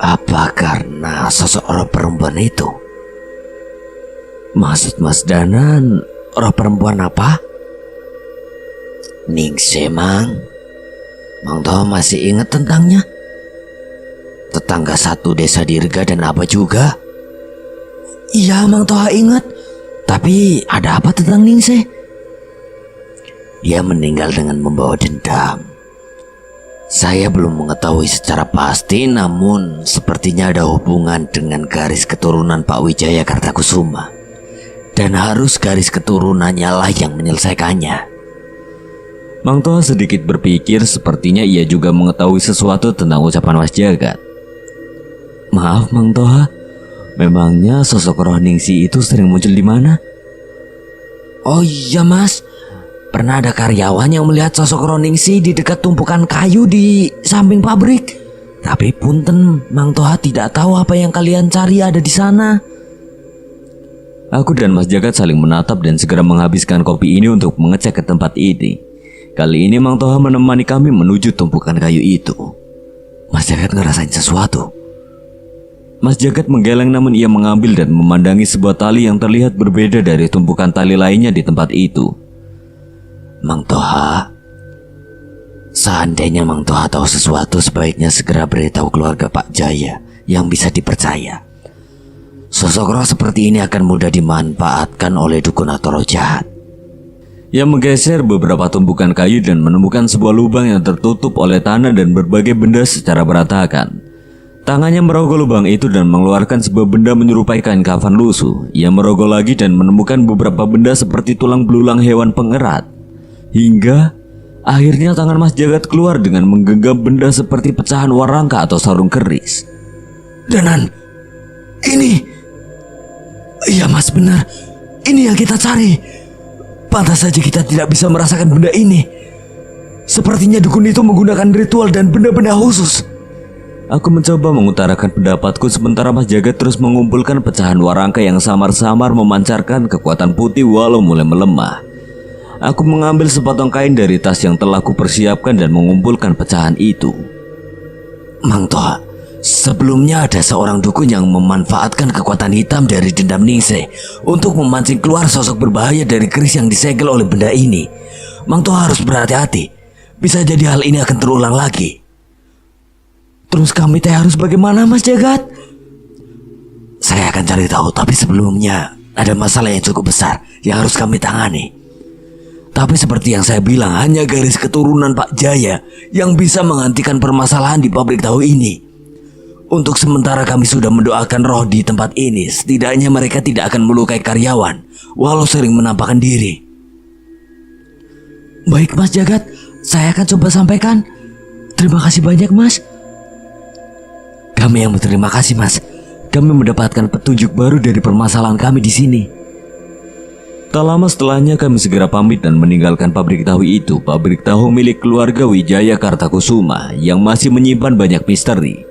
Speaker 3: Apa karena sosok roh perempuan itu? Maksud Mas Danan, roh perempuan apa? Ningsih, Mang. Mang Toha masih ingat tentangnya? Tetangga satu desa Dirga dan Abah juga. Iya, Mang Toha ingat. Tapi ada apa tentang Ningsih? Dia meninggal dengan membawa dendam. Saya belum mengetahui secara pasti, namun sepertinya ada hubungan dengan garis keturunan Pak Wijaya Kartakusuma. Dan harus garis keturunannya lah yang menyelesaikannya.
Speaker 1: Mang Toha sedikit berpikir, sepertinya ia juga mengetahui sesuatu tentang ucapan Mas Jagat. Maaf Mang Toha, memangnya sosok roh Ningsih itu sering muncul di mana?
Speaker 3: Oh iya Mas, pernah ada karyawan yang melihat sosok roh Ningsih di dekat tumpukan kayu di samping pabrik. Tapi punten, Mang Toha tidak tahu apa yang kalian cari ada di sana.
Speaker 1: Aku dan Mas Jagat saling menatap dan segera menghabiskan kopi ini untuk mengecek ke tempat ini. Kali ini Mang Toha menemani kami menuju tumpukan kayu itu.
Speaker 3: Mas Jagat ngerasain sesuatu.
Speaker 1: Mas Jagat menggeleng namun ia mengambil dan memandangi sebuah tali yang terlihat berbeda dari tumpukan tali lainnya di tempat itu.
Speaker 3: Mang Toha, seandainya Mang Toha tahu sesuatu, sebaiknya segera beritahu keluarga Pak Jaya yang bisa dipercaya. Sosok roh seperti ini akan mudah dimanfaatkan oleh dukun atau roh jahat.
Speaker 1: Ia menggeser beberapa tumpukan kayu dan menemukan sebuah lubang yang tertutup oleh tanah dan berbagai benda secara berantakan. Tangannya merogoh lubang itu dan mengeluarkan sebuah benda menyerupai kain kafan lusuh. Ia merogoh lagi dan menemukan beberapa benda seperti tulang belulang hewan pengerat. Hingga akhirnya tangan Mas Jagat keluar dengan menggenggam benda seperti pecahan warangka atau sarung keris.
Speaker 3: Danan, ini. Iya Mas, benar. Ini yang kita cari. Pantas saja kita tidak bisa merasakan benda ini. Sepertinya dukun itu menggunakan ritual dan benda-benda khusus.
Speaker 1: Aku mencoba mengutarakan pendapatku sementara Mas Jagat terus mengumpulkan pecahan warangka yang samar-samar memancarkan kekuatan putih walau mulai melemah. Aku mengambil sepotong kain dari tas yang telah kupersiapkan dan mengumpulkan pecahan itu.
Speaker 3: Mang Toha, Sebelumnya ada seorang dukun yang memanfaatkan kekuatan hitam dari dendam Ningsih untuk memancing keluar sosok berbahaya dari keris yang disegel oleh benda ini. Mang Tua harus berhati-hati. Bisa jadi hal ini akan terulang lagi.
Speaker 1: Terus kami teh harus bagaimana, Mas Jagat?
Speaker 3: Saya akan cari tahu, tapi sebelumnya ada masalah yang cukup besar yang harus kami tangani. Tapi seperti yang saya bilang, hanya garis keturunan Pak Jaya yang bisa menghentikan permasalahan di pabrik tahu ini. Untuk sementara kami sudah mendoakan roh di tempat ini. Setidaknya mereka tidak akan melukai karyawan, walau sering menampakkan diri.
Speaker 1: Baik Mas Jagat, saya akan coba sampaikan. Terima kasih banyak Mas.
Speaker 3: Kami yang berterima kasih Mas. Kami mendapatkan petunjuk baru dari permasalahan kami di sini.
Speaker 1: Tak lama setelahnya kami segera pamit dan meninggalkan pabrik tahu itu. Pabrik tahu milik keluarga Wijaya Kartakusuma yang masih menyimpan banyak misteri.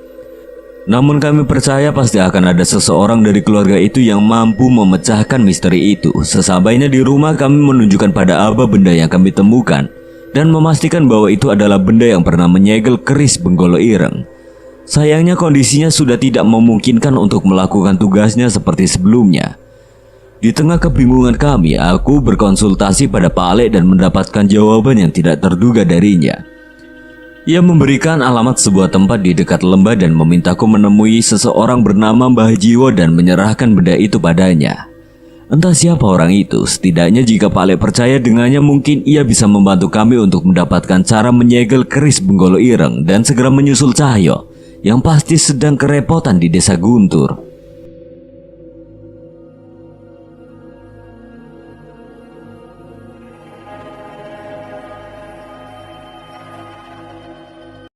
Speaker 1: Namun kami percaya pasti akan ada seseorang dari keluarga itu yang mampu memecahkan misteri itu. Sesampainya di rumah, kami menunjukkan pada Aba benda yang kami temukan dan memastikan bahwa itu adalah benda yang pernah menyegel keris Benggolo Ireng. Sayangnya kondisinya sudah tidak memungkinkan untuk melakukan tugasnya seperti sebelumnya. Di tengah kebingungan kami, aku berkonsultasi pada Pak Alek dan mendapatkan jawaban yang tidak terduga darinya. Ia memberikan alamat sebuah tempat di dekat lembah dan memintaku menemui seseorang bernama Mbah Jiwo dan menyerahkan benda itu padanya. Entah siapa orang itu, setidaknya jika Pak Alek percaya dengannya mungkin ia bisa membantu kami untuk mendapatkan cara menyegel keris Benggolo Ireng dan segera menyusul Cahyo yang pasti sedang kerepotan di desa Guntur.